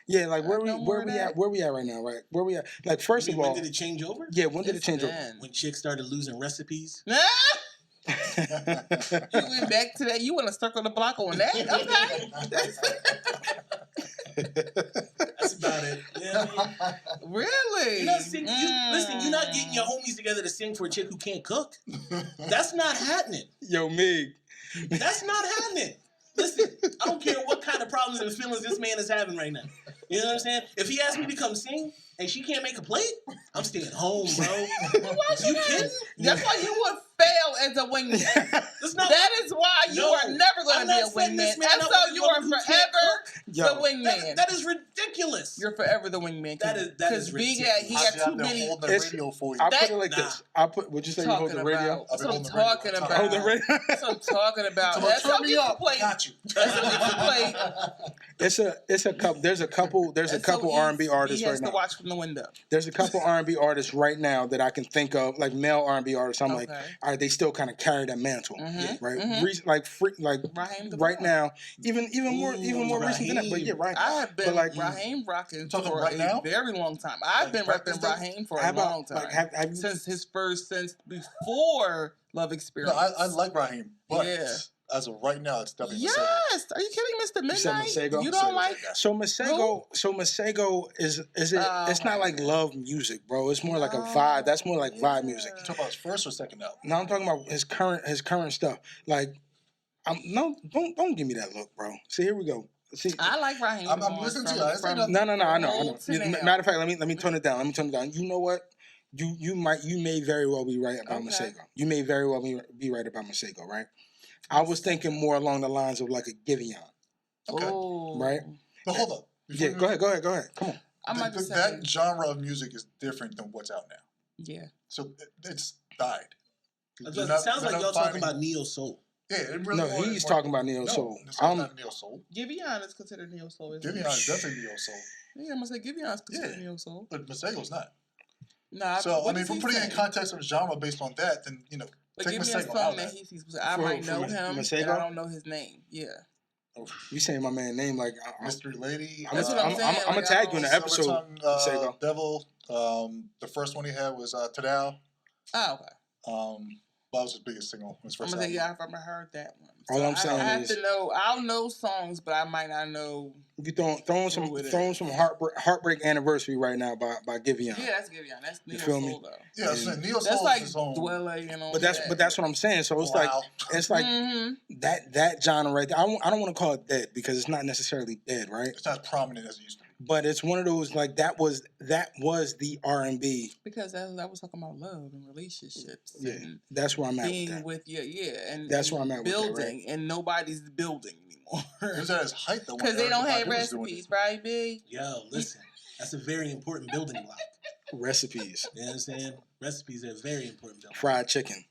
Yeah, like where we at right now, right? Where we at? Like, first of all, when did it change over? Yeah, when did it change over? When chicks started losing recipes. You went back to that. You want to circle the block on that? Okay. That's about it. Yeah, I mean, really? Listen, you're not getting your homies together to sing for a chick who can't cook. That's not happening. Yo, Mig. That's not happening. Listen, I don't care what kind of problems and feelings this man is having right now. You know what I'm saying? If he asked me to come sing and she can't make a plate, I'm staying home, bro. You kidding? That's why you would fail as a wingman. That is why you are never going to be a wingman. And so you are forever the wingman. That is ridiculous. You're forever the wingman. That is ridiculous. He got too many. Hold the radio for you. I put it like this. Would you say you hold the radio? That's what I'm talking about. Hold the radio. That's what I'm talking about. That's how people play. Got you. That's how people play. It's a couple. There's a couple R&B artists right now. He has to watch from the window. There's a couple R&B artists right now that I can think of, like male R&B artists. I'm like, all right, they still kind of carry that mantle, right? Right now, even more recent than that. But yeah, right. I have been Raheem rocking for a very long time. I've been repping Raheem for a long time. Since before Love Experience. No, I like Raheem, but as of right now, it's definitely Masego. Yes. Are you kidding, Mr. Midnight? You don't like So Masego is it? It's not like love music, bro. It's more like a vibe. That's more like vibe music. You talking about his first or second album? No, I'm talking about his current stuff. Like, don't give me that look, bro. See, here we go. See, I like Raheem. I'm listening to you. No, I know. Matter of fact, let me tone it down. You know what? You may very well be right about Masego. You may very well be right about Masego, right? I was thinking more along the lines of like a Giveon. Okay. Right? But hold up. Yeah, go ahead. Come on. That genre of music is different than what's out now. Yeah. So it's died. It sounds like y'all talking about neo soul. Yeah, it really he's talking about neo soul. It's not neo soul. Giveon is considered neo soul. Giveon is definitely neo soul. Yeah, I'm gonna say Giveon is considered neo soul. But Masego's not. Nah. So if we're putting it in context of genre based on that, then But take give me a Masego song that I might know him, and I don't know his name. Yeah. You saying my man's name like Mystery Lady. That's what I'm saying. I'm gonna tag you in the episode. Silver Tongue, Devil. The first one he had was Tadao. Oh, okay. That was his biggest single. His first I'm gonna say, album. yeah, I've never heard that one. All I'm saying I have is, to know. I'll know songs, but I might not know. You throwing some heartbreak anniversary right now by Giveon. Yeah, that's Giveon. That's Neo feel Soul me? though. Yeah, that's Neo Soul. That's like his own. Dwelle and all But that's what I'm saying. So it's like that genre right there. I don't want to call it dead because it's not necessarily dead, right? It's not as prominent as it used to be. But it's one of those like that was the R&B. Because that was talking about love and relationships. Yeah, and that's where I'm at. being with you, and that's where I'm at. Building, with that, right? And nobody's building anymore. It was at his height though. Because they don't have recipes, right, B? Yo, listen, that's a very important building block. Recipes. You know what I'm saying? Recipes are very important building. Fried chicken.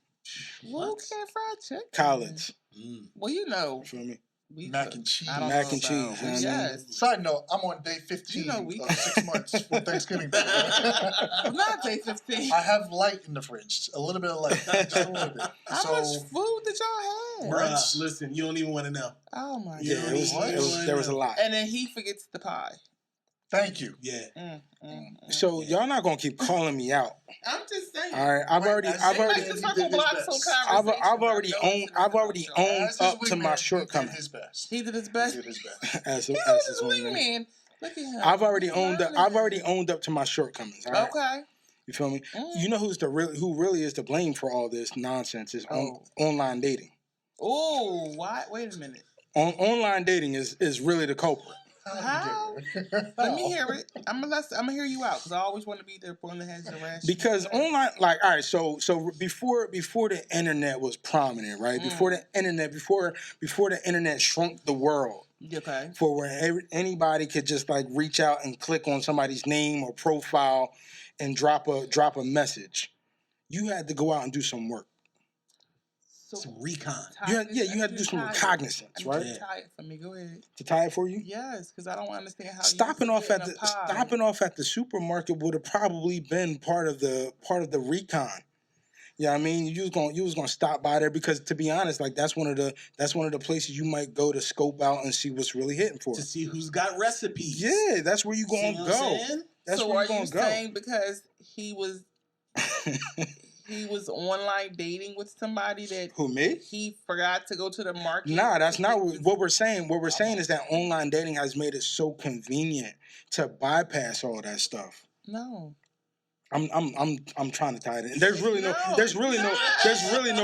Well, okay, fried chicken. Collards. Well, you know. You feel me? Mac and cheese. Mac and cheese. Yes. Side note, I'm on day 15 of 6 months for Thanksgiving. Not day 15. I have light in the fridge. A little bit of light. Just a little bit. How much food did y'all have? Bruh, listen, you don't even want to know. Oh, my God. Yeah, there was a lot. And then he forgets the pie. Thank you. Yeah. So y'all not gonna keep calling me out. I'm just saying. All right, I've already owned up to my shortcomings. He did his best. He did his best. As his wingman. Look at him. I've already owned up to my shortcomings. All right? Okay. You feel me? You know who really is to blame for all this nonsense is online dating. Oh, why? Wait a minute. Online dating is really the culprit. How? Let me hear it. I'm gonna hear you out because I always want to be there one that has the rash. Because online, like, all right, so before the internet was prominent, right? Before the internet shrunk the world. Okay. For where anybody could just like reach out and click on somebody's name or profile and drop a message. You had to go out and do some work. Some recon. You had to do some recognizance, right? Tie it for me. Go ahead. To tie it for you? Yes, because I don't understand how. Stopping off at the supermarket would have probably been part of the recon. Yeah, I mean, you was gonna stop by there because, to be honest, like that's one of the places you might go to scope out and see what's really hitting for. To see who's got recipes. Yeah, that's where you gonna go. That's where you gonna go. Saying because he was. He was online dating with somebody that he forgot to go to the market. Nah, that's not what we're saying. What we're saying is that online dating has made it so convenient to bypass all that stuff. No. I'm trying to tie it in. There's really no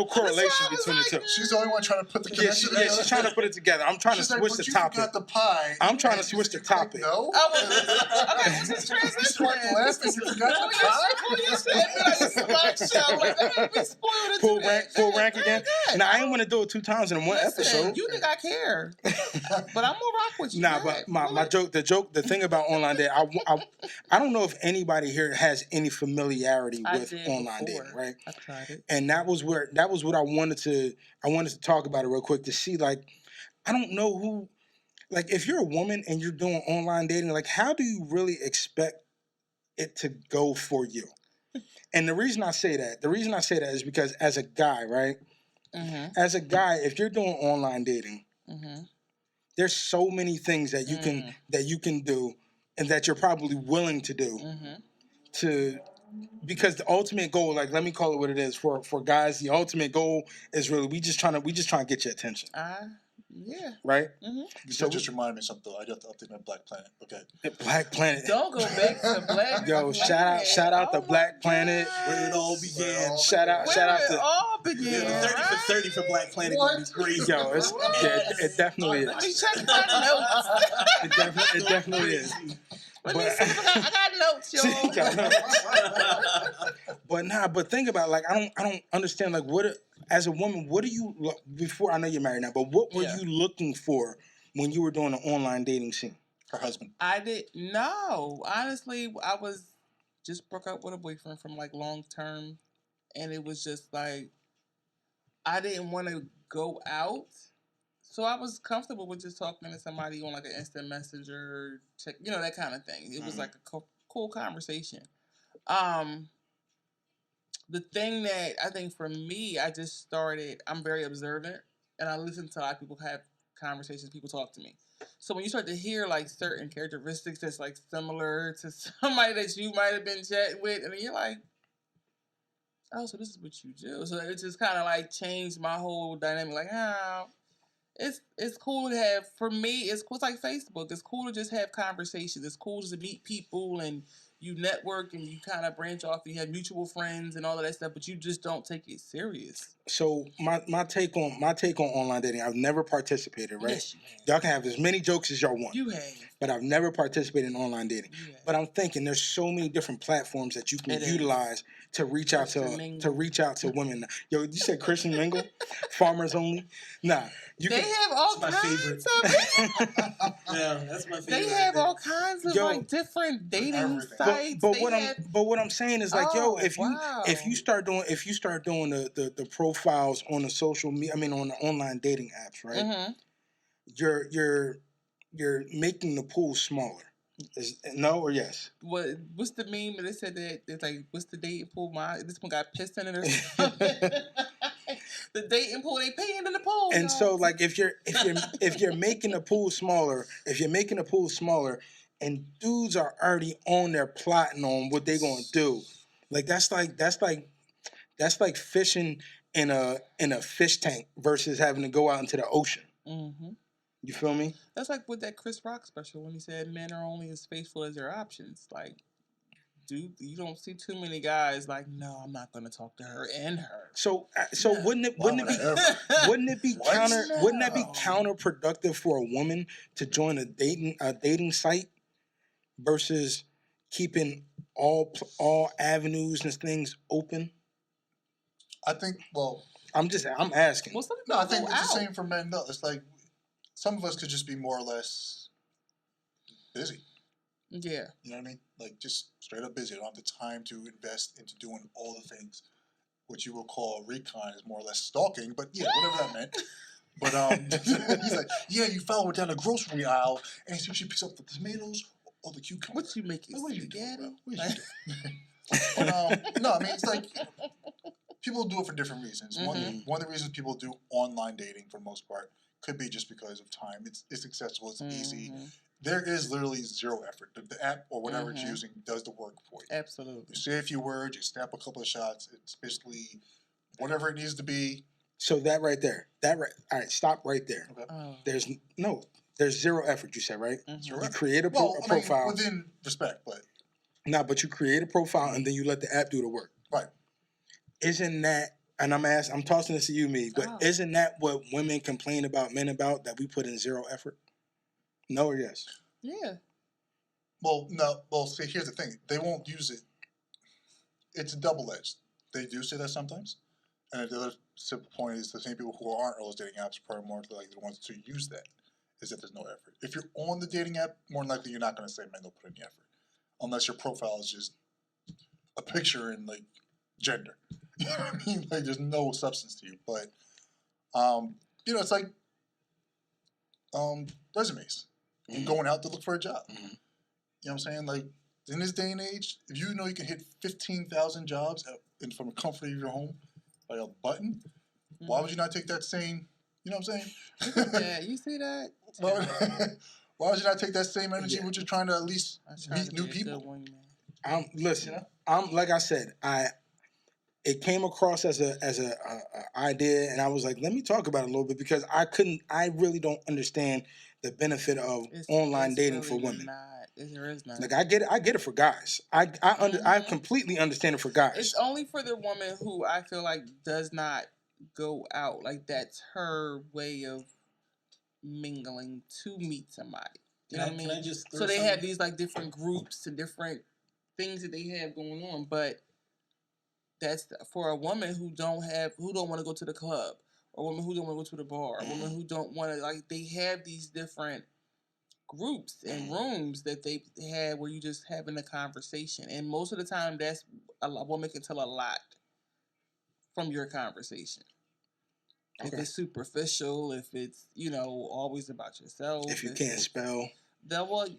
correlation between the two. She's the only one trying to put the connection together. Yeah, she's trying to put it together. I'm trying to switch the topic. You got the pie. I'm trying to switch the topic. No. Okay, this is transition. You start laughing. You forgot the pie. Full rank again. Now I ain't want to do it 2 times in one episode. You think I care? But I'm gonna rock with you. Nah, but my joke. The thing about online dating, I don't know if anybody here has any familiarity with online dating, right? I tried it. And that was what I wanted to talk about it real quick to see, like, I don't know who, like, if you're a woman and you're doing online dating, like, how do you really expect it to go for you? And the reason I say that is because as a guy, right? Mm-hmm. As a guy, if you're doing online dating, there's so many things that you can do and that you're probably willing to do because the ultimate goal, like, let me call it what it is for guys, the ultimate goal is really we just trying to get your attention. Yeah. Right? Mm-hmm. You just reminded me of something. I have to update my Black Planet. Okay. Black Planet. Don't go back to Black Yo, Planet. shout out to Black Planet. Where it all began. Shout out to it all began. 30 for 30 for Black Planet would be crazy. Yo, it definitely is. Let me check my notes. It definitely is. Let me see if I got notes, y'all. But think about it, like I don't understand, like, what as a woman, what do you before, I know you're married now, but what were you looking for when you were doing an online dating scene? Her husband. I didn't know. Honestly, I was just broke up with a boyfriend from like long term, and it was just like I didn't want to go out. So I was comfortable with just talking to somebody on like an instant messenger, check, that kind of thing. It was like a cool conversation. The thing that I think for me, I'm very observant, and I listen to a lot of people have conversations. People talk to me. So when you start to hear like certain characteristics that's like similar to somebody that you might have been chatting with, and then you're like, oh, so this is what you do. So it just kind of like changed my whole dynamic. Like, it's cool to have. For me, it's cool. It's like Facebook. It's cool to just have conversations. It's cool just to meet people and you network and you kind of branch off and you have mutual friends and all of that stuff. But you just don't take it serious. So my take on online dating, I've never participated, right? Yes, you have. Y'all can have as many jokes as y'all want. You have. But I've never participated in online dating. You have. But I'm thinking there's so many different platforms that you can utilize to reach out to women. Yo, you said Christian mingle? Farmers only? Nah. They have all kinds of Yeah, that's my favorite. They have all kinds of like different dating sites. But what I'm saying is like, if you start doing the profiles on the social media, I mean on the online dating apps, right? Mm-hmm. You're making the pool smaller. No or yes? What's the meme that they said that it's like, what's the dating pool? This one got pissed in it or something. The dating pool, they paying in the pool. And so like if you're making the pool smaller, and dudes are already on there plotting on what they gonna do, like that's like fishing in a fish tank versus having to go out into the ocean. Mm-hmm. You feel me? That's like with that Chris Rock special when he said men are only as faithful as their options. Like, dude, you don't see too many guys like, no, I'm not going to talk to her and her. So wouldn't it be counterproductive for a woman to join a dating site versus keeping all avenues and things open? I think. Well, I'm asking. Well, no, I think it's the same for men. No, it's like some of us could just be more or less busy. Yeah. You know what I mean? Like, just straight up busy. I don't have the time to invest into doing all the things. What you will call recon is more or less stalking, but yeah, whatever that meant. But he's like, yeah, you follow her down the grocery aisle and see if she picks up the tomatoes or the cucumber. What you making? Like, what are you doing, bro? What are you doing? But, no, I mean, it's like people do it for different reasons. Mm-hmm. One of the reasons people do online dating, for the most part, could be just because of time. It's accessible. It's easy. There is literally zero effort. The app or whatever it's using does the work for you. Absolutely. You say a few words, you snap a couple of shots. It's basically whatever it needs to be. So that right there. All right, stop right there. Okay. There's zero effort, you said, right? Mm-hmm. You create a profile. Within respect, but. But you create a profile and then you let the app do the work. Right. Isn't that, and I'm tossing this to you, me, but isn't that what women complain about men about, that we put in zero effort? No or yes? Yeah. Well, no. Well, see, here's the thing. They won't use it. It's a double-edged. They do say that sometimes. And the other simple point is the same people who aren't on those dating apps are probably more like the ones to use that, is that there's no effort. If you're on the dating app, more than likely you're not going to say men don't put any effort. Unless your profile is just a picture and, like, gender. You know what I mean? Like, there's no substance to you. But, it's like resumes. And going out to look for a job. Mm-hmm. You know what I'm saying? Like, in this day and age, if you know you can hit 15,000 jobs from the comfort of your home by a button, why would you not take that same, you know what I'm saying? Yeah, you see that? Why would you not take that same energy when you're trying to at least meet new people? Like I said, it came across as a idea, and I was like, let me talk about it a little bit, because I really don't understand the benefit of online dating for women. There is not. Like, I get it for guys. I completely understand it for guys. It's only for the woman who I feel like does not go out. Like, that's her way of mingling to meet somebody. You know what I mean? So they have these like different groups and different things that they have going on, but that's for a woman who don't want to go to the club, or a woman who don't want to go to the bar, or a woman who don't want to, like, they have these different groups and rooms that they have where you just having a conversation, and most of the time that's a woman can tell a lot from your conversation. Okay. If it's superficial, if it's always about yourself, if you can't spell. Don't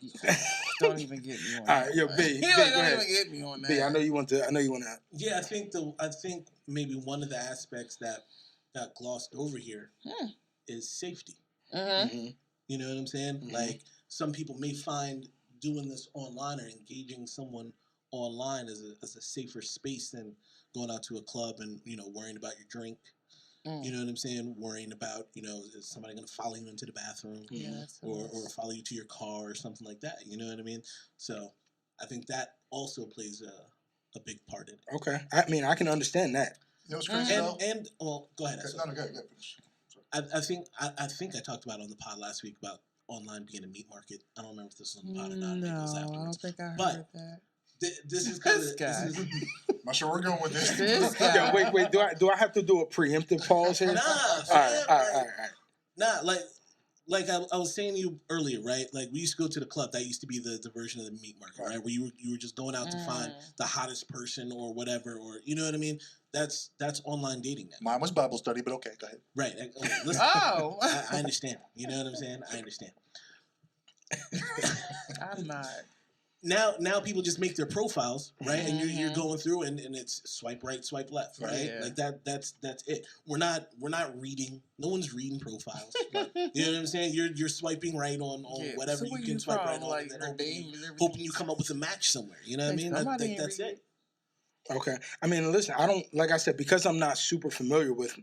even get me on that. All right, yo, B, go ahead. Don't even get me on that. B, I know you want to. Yeah, I think maybe one of the aspects that got glossed over here is safety. You know what I'm saying? Mhm. Like some people may find doing this online or engaging someone online as a safer space than going out to a club and worrying about your drink. You know what I'm saying? Worrying about is somebody going to follow you into the bathroom or follow you to your car or something like that. You know what I mean? So I think that also plays a big part in it. Okay, I mean I can understand that. You know what's crazy though? And well, go ahead. No, go ahead. I think I talked about on the pod last week about online being a meat market. I don't remember if this was on the pod or not. Maybe it was afterwards. I don't think I heard that. This is kind of I'm not sure we're going with this. This guy. Yeah, wait. Do I have to do a preemptive pause here? Nah, all right. Nah, like I was saying to you earlier, right? Like we used to go to the club. That used to be the version of the meat market, right? Where you were just going out to find the hottest person or whatever, or you know what I mean? That's online dating now. Mine was Bible study, but okay, go ahead. Right. Listen, I understand. You know what I'm saying? I understand. I'm not. Now people just make their profiles, right? And you're going through and it's swipe right, swipe left, right? Yeah. Like that's it. We're not reading. No one's reading profiles. You know what I'm saying? You're swiping right on whatever so you can swipe right on, and then hoping you come up with a match somewhere. You know what I mean? That's it. Okay. I mean, listen, I don't, like I said, because I'm not super familiar with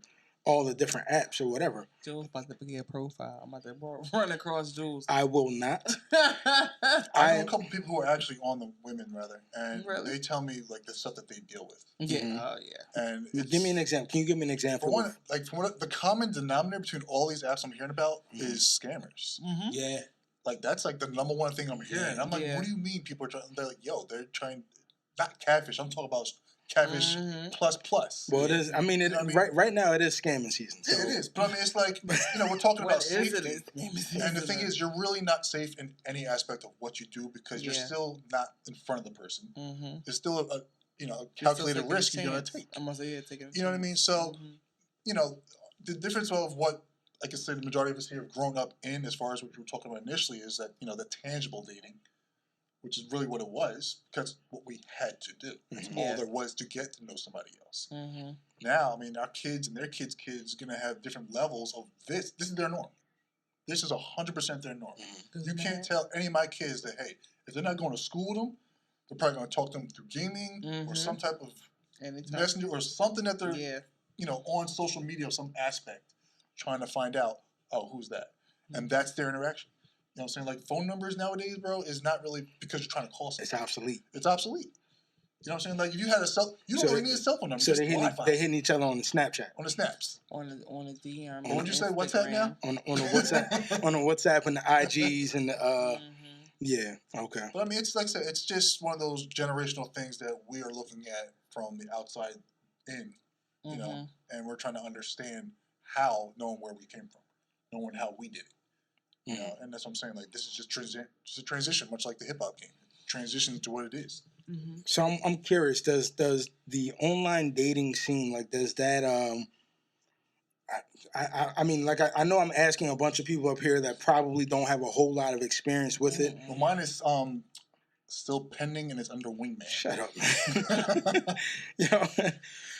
all the different apps or whatever. Jules about to get a profile. I'm about to run across Jules. I will not. I know a couple people who are actually on the women, rather, and they tell me like the stuff that they deal with. Yeah. Oh yeah. And give me an example. Can you give me an example? For one, the common denominator between all these apps I'm hearing about is scammers. Yeah. Like that's like the number one thing I'm hearing. I'm like, what do you mean people are trying? They're like, they're trying, not catfish. I'm talking about catfish plus. Well, it is. I mean, right now it is scamming season. So. Yeah, it is. But I mean, it's like we're talking about safety. And the thing is, you're really not safe in any aspect of what you do because you're still not in front of the person. There's still a calculated risk you're gonna take. I'm gonna say taking. You know what I mean? So, the difference of what, like I said, the majority of us here have grown up in, as far as what you were talking about initially, is that the tangible dating, which is really what it was, because what we had to do. That's all there was to get to know somebody else. Now, I mean, our kids and their kids' kids are going to have different levels of this. This is their norm. This is 100% their norm. You can't tell any of my kids that, hey, if they're not going to school with them, they're probably going to talk to them through gaming or some type of messenger or something that they're, on social media of some aspect, trying to find out, who's that? And that's their interaction. You know what I'm saying? Like phone numbers nowadays, bro, is not really because you're trying to call somebody. It's obsolete. It's obsolete. You know what I'm saying? Like if you had you don't really need a cell phone number. So they're hitting each other on the Snapchat. On the snaps. On the DM. What did you say? WhatsApp now? On the WhatsApp. On the WhatsApp and the IGs and the yeah. Okay. But I mean, it's like I said, it's just one of those generational things that we are looking at from the outside in, and we're trying to understand knowing where we came from, knowing how we did it. And that's what I'm saying. Like this is just a transition, much like the hip hop game. Transition to what it is. So I'm curious. Does the online dating scene, like, does that I mean, like I know I'm asking a bunch of people up here that probably don't have a whole lot of experience with it. Well, mine is still pending and it's under wingman. Shut up, man.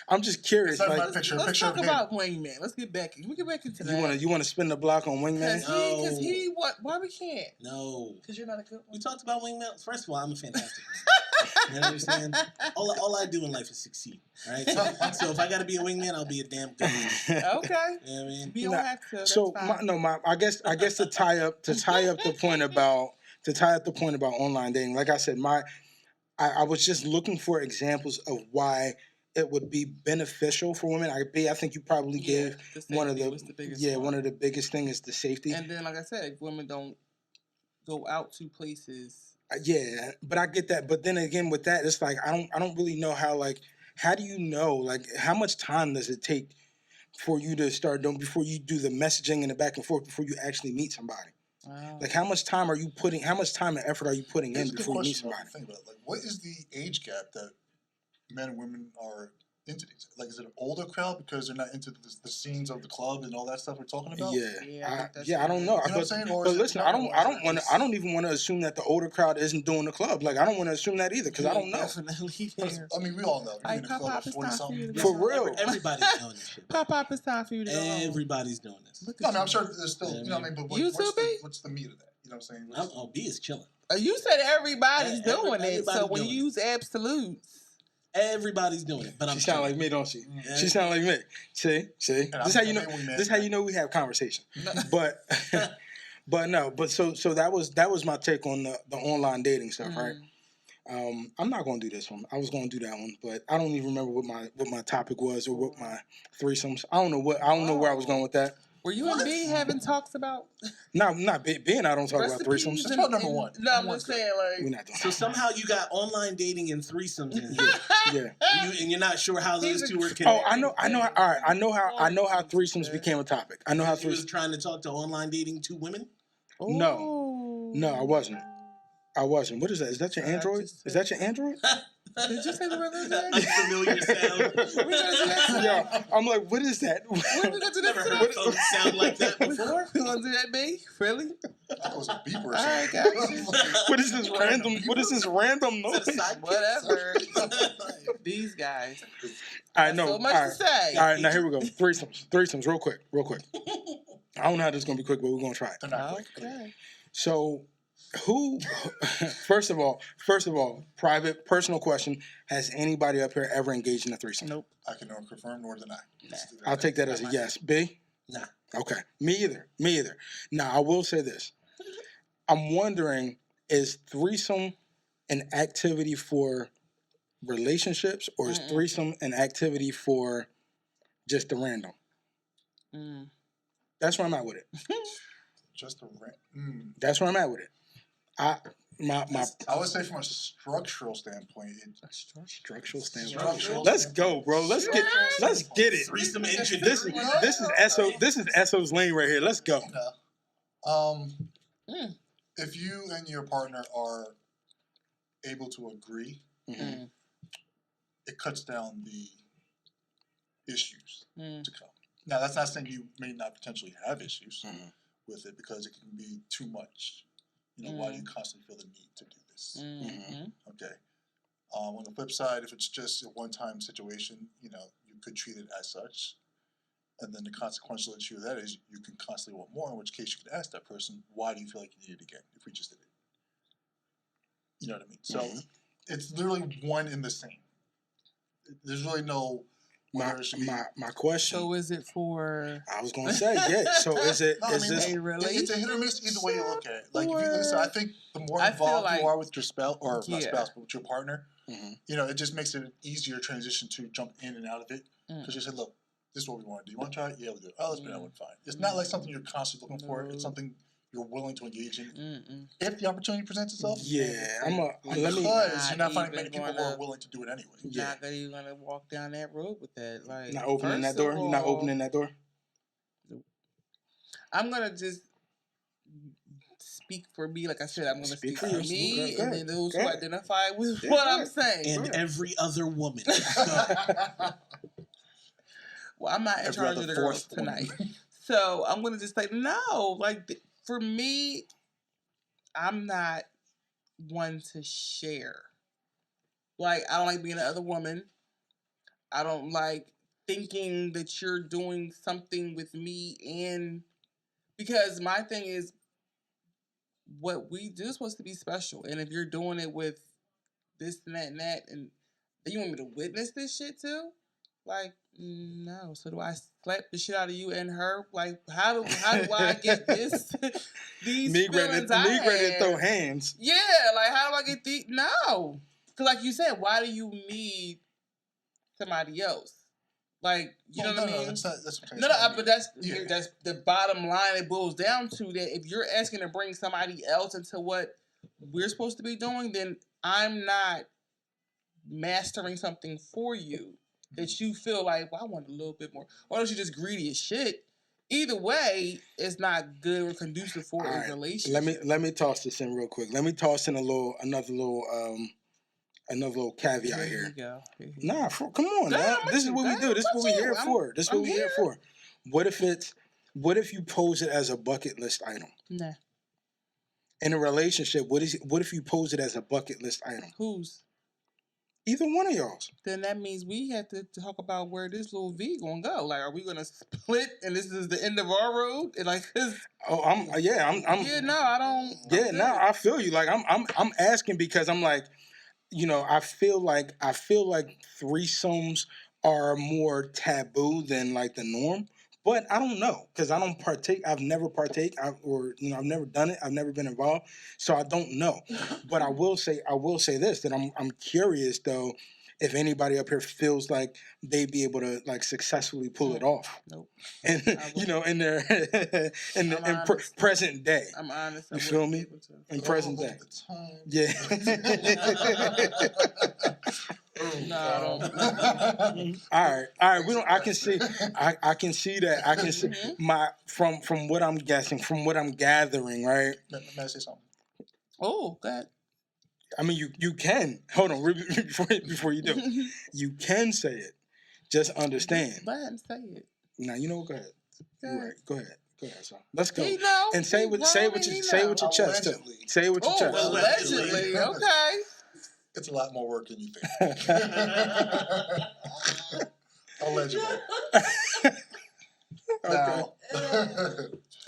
I'm just curious. Like, let's talk about wingman. Let's get back. Can we get back into that? You want to spin the block on wingman? Because he what? Why we can't? No. Because you're not a good one. We talked about wingman. First of all, I'm a fantastic man. You know what I'm saying? All I do in life is succeed. Right. So if I got to be a wingman, I'll be a damn good wingman. Okay. You know what I mean? You don't have to. So I guess to tie up the point about online dating. Like I said, I was just looking for examples of why it would be beneficial for women. I think you probably gave one of the biggest thing is the safety. And then, like I said, women don't go out to places. Yeah, but I get that. But then again, with that, it's like I don't really know how do you know, like, how much time does it take for you to start doing before you do the messaging and the back and forth before you actually meet somebody? Like, how much time and effort are you putting in before you meet somebody? Think about it. Like, what is the age gap that men and women are into these? Like, is it an older crowd because they're not into the scenes of the club and all that stuff we're talking about? I don't know. You know what I'm saying? Or But is it listen, younger I don't ones want that to. I don't even want to assume that the older crowd isn't doing the club. Like I don't want to assume that either because I don't know. Definitely there. I mean, we all know. You're Like, in the club at it's 40 time something. for you For real. Everybody's doing this shit. Pop, it's time for you to go home. Everybody's doing this. Look No, I at mean, I'm you. sure there's still, you know what I mean? But You what's, too, B? what's the meat of that? You know what I'm saying? Oh, B is chilling. You said everybody's doing it, so everybody's when doing you use absolutes, Everybody's doing it, but I'm She sound chilling. like me, don't she? Yeah. She sound like me. See. And This how you know. I'm This how you know we have conversation. But, but no. But so that was my take on the online dating stuff, right? I'm not gonna do this one. I was gonna do that one, but I don't even remember what my topic was or what my threesomes. I don't know where I was going with that. were you and B having talks about Not B and I don't talk about recipes? threesomes. That's about number one. No, I'm Number just saying, We're like, not doing So somehow you got online dating and threesomes in here, yeah. and you're not sure how those He's two were a- connected. Oh, I know. All right, I know how threesomes became a topic. I know how He was threesomes. trying to talk to online dating two women. No, I wasn't. What is that? Is that your Android? Is that your Android? Did you say we were going to do that? Unfamiliar sound. We gonna do that? Yeah, I'm like, what is that? When we gonna do Never that? heard phones sound like that before. We gonna do that, B? Really? That was a beeper or All right, something. got you. What is this random? What is this random noise? Is it a side Whatever. These guys. I know. So much all to right. say. All right, now here we go. Threesomes, real quick. I don't know how this is gonna be quick, but we're gonna try it. They're not quick. Okay. So, who? First of all, private, personal question: has anybody up here ever engaged in a threesome? Nope. I can neither confirm nor deny. I'll take that as a yes. B? Nah. Okay. Me either. Now, I will say this. I'm wondering, is threesome an activity for relationships or is threesome an activity for just the random? That's where I'm at with it. Just a That's where I'm at with it. I would say from a structural standpoint, structural standpoint. Structural Let's standpoint. go, bro. Let's get it. Threesome engineering. This is SO's lane right here. Let's go. if you and your partner are able to agree, it cuts down the issues to come. Now, that's not saying you may not potentially have issues with it because it can be too much. You know, why do you constantly feel the need to do this? Okay. On the flip side, if it's just a one-time situation, you know, you could treat it as such. And then the consequential issue of that is you can constantly want more, in which case you could ask that person, why do you feel like you need it again if we just did it? You know what I mean? So it's literally one and the same. There's really no... My question. So is it for? I was gonna say yeah. So is it? No, is this? It's a hit or miss either way you look at it. Like if you listen, I think the more involved you are with your spouse or not spouse, but with your partner, you know, it just makes it an easier transition to jump in and out of it because you said, look, this is what we want to do. You want to try it? Yeah, we'll do it. Oh, let's put that one fine. It's not like something you're constantly looking for. It's something you're willing to engage in if the opportunity presents itself. Yeah, because you're not finding many people who are willing to do it anyway. Not that you're gonna walk down that road with that. Like not opening that door. You're not opening that door. I'm gonna just speak for me. Like I said, I'm gonna speak for me, and then those who identify with what I'm saying, and every other woman. Well, I'm not in charge of the girls tonight, so I'm gonna just say no. Like for me, I'm not one to share. Like I don't like being the other woman. I don't like thinking that you're doing something with me, and because my thing is, what we do is supposed to be special, and if you're doing it with this and that, and you want me to witness this shit too, like no. So do I slap the shit out of you and her? Like how do I get this? These feelings ready to throw hands. Yeah, like how do I get these? No, because like you said, why do you need somebody else? Like you know what I mean? But that's the bottom line. It boils down to that if you're asking to bring somebody else into what we're supposed to be doing, then I'm not mastering something for you that you feel like, well, I want a little bit more. Why don't you just greedy as shit? Either way, it's not good or conducive for a relationship. Let me toss this in real quick. Let me toss in another little another little caveat Here here. you go. Here you Nah, come on, Damn, man. what This is you- what we damn, do. This is what what we you- here I'm- for. This is what I'm we here here. for. What if you pose it as a bucket list item? Nah. In a relationship, what if you pose it as a bucket list item? Who's? Either one of y'all's. Then that means we have to talk about where this little V gonna go. Like, are we gonna split and this is the end of our road? And like, Oh, I'm yeah, no, I don't. yeah, no, I feel you. Like I'm asking because I'm like, I feel like threesomes are more taboo than like the norm. But I don't know because I don't partake. I've never I've never done it. I've never been involved, so I don't know. But I will say this, that I'm curious though, if anybody up here feels like they'd be able to like successfully pull it off. Nope. And in their present day. I'm honest. You feel me? In present day. Yeah. No, I don't. All right. We don't. I can see that. I can see from what I'm guessing, from what I'm gathering. Right. May I say something? Oh, God. I mean, you can hold on before you do. You can say it. Just understand. Let him say it. Now you know. Go ahead. You're right. Go ahead. Go ahead, son. Let's go. He know. And say with your chest too. Say it with your chest. Oh, allegedly. Okay. It's a lot more work than you think. Allegedly. Now,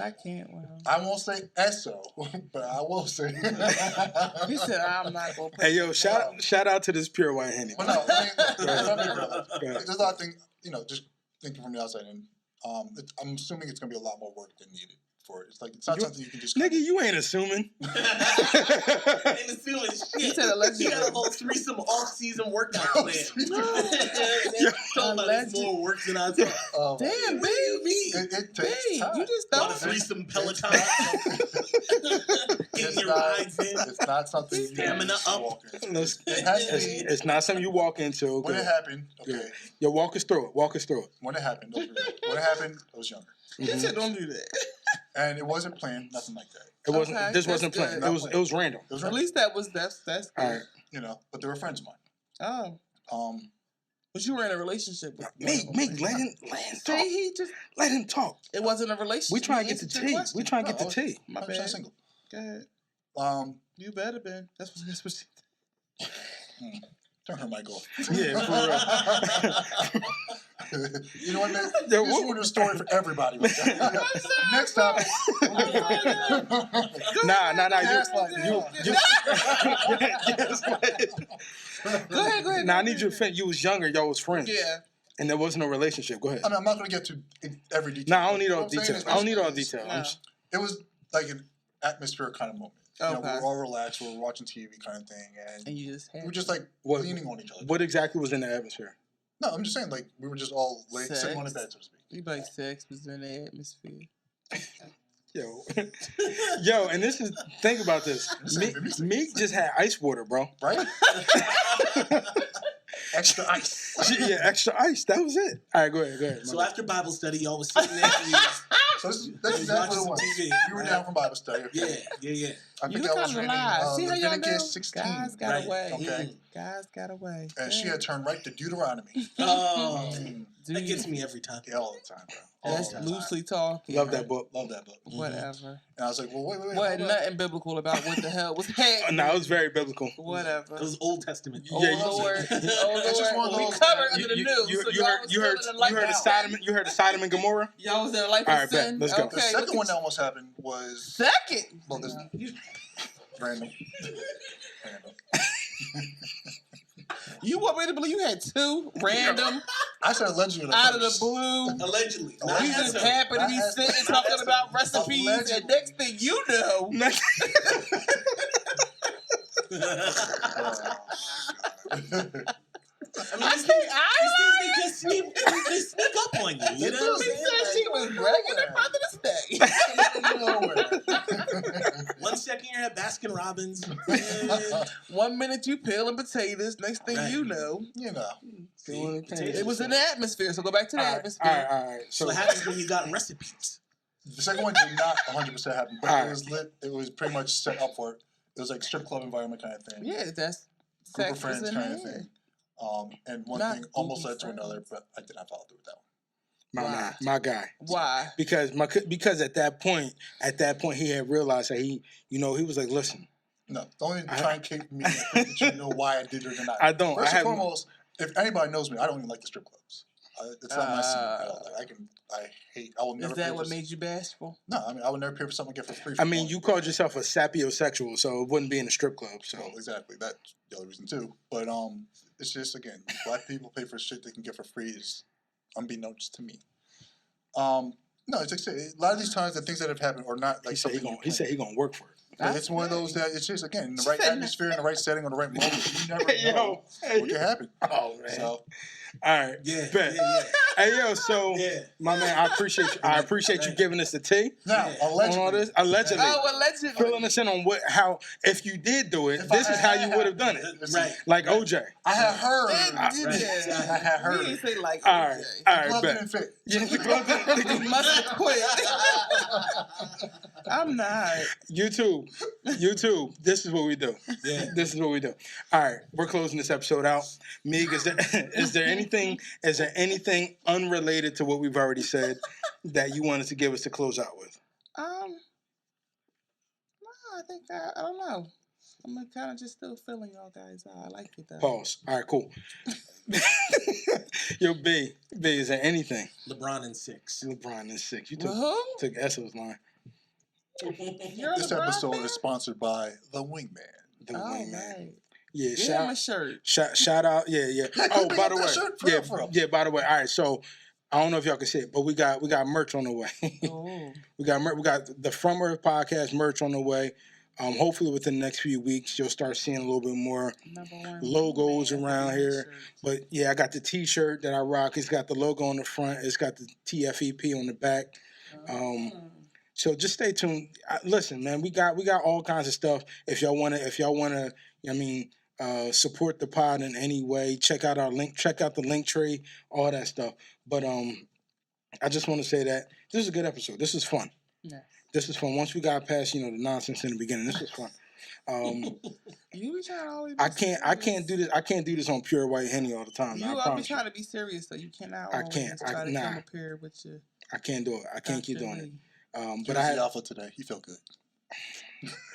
I can't. Wow. I won't say ESO, but I will say. He said, "I'm not gonna." Hey, yo! Shout out to this pure white Henny. But no, there's a lot of things. Just thinking from the outside, and I'm assuming it's gonna be a lot more work than needed for it. It's not something you can just. Nigga, you ain't assuming. Ain't assuming shit. He said allegedly. He got a whole threesome off-season workout plan. More work than I thought. Damn, baby. It takes time. You just Got a don't. threesome Peloton. Getting your rides in. It's not something you Stamina just up. walk into. It has to be. It's not something you walk into. When it happened, okay. Good. Yo, walk us through it. When it happened, I was younger. He said, "Don't do that." And it wasn't planned, nothing like that. It wasn't. Okay, This that's wasn't good. planned. It was random. It was At random, least that's good. All right. but they were friends of mine. Oh, but you were in a relationship with Meg, let him talk. See, he just. Let him talk. It wasn't a relationship. We trying to get He the answered your tea. question. We trying to get the No, tea. My 100% bad. single. Go ahead. You better been. That's what she. Turn her mic off. Yeah, for real. You know what, man? Yo, This is a story for everybody. Next topic. Nah. Gaslight. Go ahead. Nah, I need you to finish. You was younger. Y'all was friends. Yeah. And there was no relationship. Go ahead. I'm not going to get to every detail. Nah, I don't need all What I'm saying details. is I don't need all basically details. No. It was like an atmosphere kind of moment. Okay. We were all relaxed. We were watching TV kind of thing. And And you just had. we were just like What- leaning on each other. What exactly was in the atmosphere? No, I'm just saying, like, we were just all sitting on the Sex. bed, so to speak. You like sex was in the atmosphere. Yo, and this is, think about this. Meek just had ice water, bro. Right? Extra ice. Yeah, extra ice. That was it. All right, go ahead. So after Bible study, y'all was sitting there. So this is watching exactly some what it was. TV. We were down from Bible study. Okay? Yeah. I You think look I was kind of reading alive. See how y'all do? Leviticus 16. Guys got Right. away. Okay. Guys got away. And she had turned right to Deuteronomy. Oh, Mm. that gets me every time. Yeah, all the time, bro. All That's the time. loosely talking. Love that book. Love that book. Whatever. And I was like, well, wait. Wasn't hold up. nothing biblical about what the hell was happening. No, it was very biblical. Whatever. It was Old Testament. Oh Yeah, Lord. It's just one of We those covered that under the news. You so y'all was heard still in the life of sin. You heard of Sodom and Gomorrah? Y'all was in the life All of right, bet. sin. Let's go. Okay, The second look one at that almost happened was second. well, this random. You want me to believe you had two random I said allegedly. out of the blue? Allegedly. Not We just as- happened to be not as- sitting talking about recipes, Allegedly. and next thing you know, I mean, these things they just sneak up on you. You know what she I'm said saying? she was bragging in front of the stage. One second you're at Baskin Robbins. 1 minute you peeling potatoes, next thing Right. you know, You know. it was in the atmosphere. So go back to the atmosphere. All right. So So what happens when you got recipes? The second one did not 100% happen, but Alright. it was lit. It was pretty much set up for it. It was like strip club environment kind of thing. Yeah, that's group of Sex was friends in kind the of air. thing. And one Not thing almost goofy led to another, friends. but I did not follow through with that one. My Why? man, my guy. Why? Because at that point he had realized that he was like, listen, No, don't even try and keep me. I think that you know why I did it or not. I don't. First I and have foremost, if anybody knows me, I don't even like the strip clubs. It's not my scene at all. Like, I will never. Is that what made you bashful? No, I mean I would never pay for something to get for free. I mean, you called yourself a sapiosexual, so it wouldn't be in a strip club. So well, exactly, that's the other reason too. But it's just again, black people pay for shit they can get for free is unbeknownst to me. No, it's like a lot of these times the things that have happened are not like he said he gonna work for it. But it's one of those that it's just again in the right atmosphere, in the right setting, or the right moment. You never know what can happen. Oh man! So, all right, Yeah. Hey yo, so my man, I appreciate you giving us the tea. Now, on all this, allegedly, allegedly, filling us in on how if you did do it, this is how you would have done it, Right? like OJ. I had heard. I had heard. We ain't say like All right, Glove bet. didn't fit. Yeah, the glove didn't- You must have quit. I'm not. YouTube, this is what we do. Yeah. This is what we do. All right, we're closing this episode out. Meeg, is there anything unrelated to what we've already said that you wanted to give us to close out with? No, I think I don't know. I'm kind of just still feeling y'all guys out. I like it though. Pause. All right, cool. Yo, B, is there anything? LeBron in 6. LeBron is 6. You Who? took Esso's line. You're This LeBron episode fan? is sponsored by The Wingman. The wingman. Right. Yeah, Give him a shirt. shout out. Yeah. Oh, by the way, by the way. All right, so I don't know if y'all can see it, but we got merch on the way. Oh. We got the From Earth podcast merch on the way. Hopefully within the next few weeks you'll start seeing a little bit more logos around here. But yeah, I got the T-shirt that I rock. It's got the logo on the front. It's got the TFEP on the back. So just stay tuned. Listen, man, we got all kinds of stuff. If y'all wanna, support the pod in any way, check out our link. Check out the link tree, all that stuff. But I just want to say that this is a good episode. This is fun. Yeah. This is fun. Once we got past, the nonsense in the beginning, this was fun. You be trying to always. I can't do this. I can't do this on pure white Henny all the time. You always trying to be serious, though. You cannot. I can't. Try to come up here with you. I can't do it. I can't keep doing it. But I had alpha today. He felt good.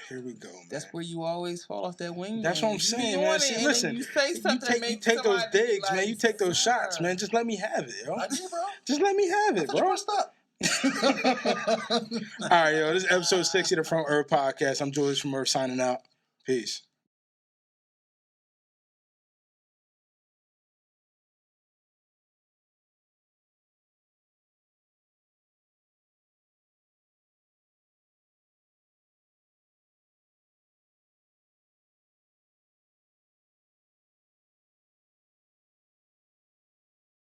Here we go, man. That's where you always fall off that wing. That's what I'm saying, man. See, listen, you say something. You take those digs, man. You take those shots, man. Just let me have it, yo. I did, bro. Just let me have it, bro. Stop. All right, yo. This is episode 60 of the From Earth podcast. I'm Julius from Earth signing out. Peace.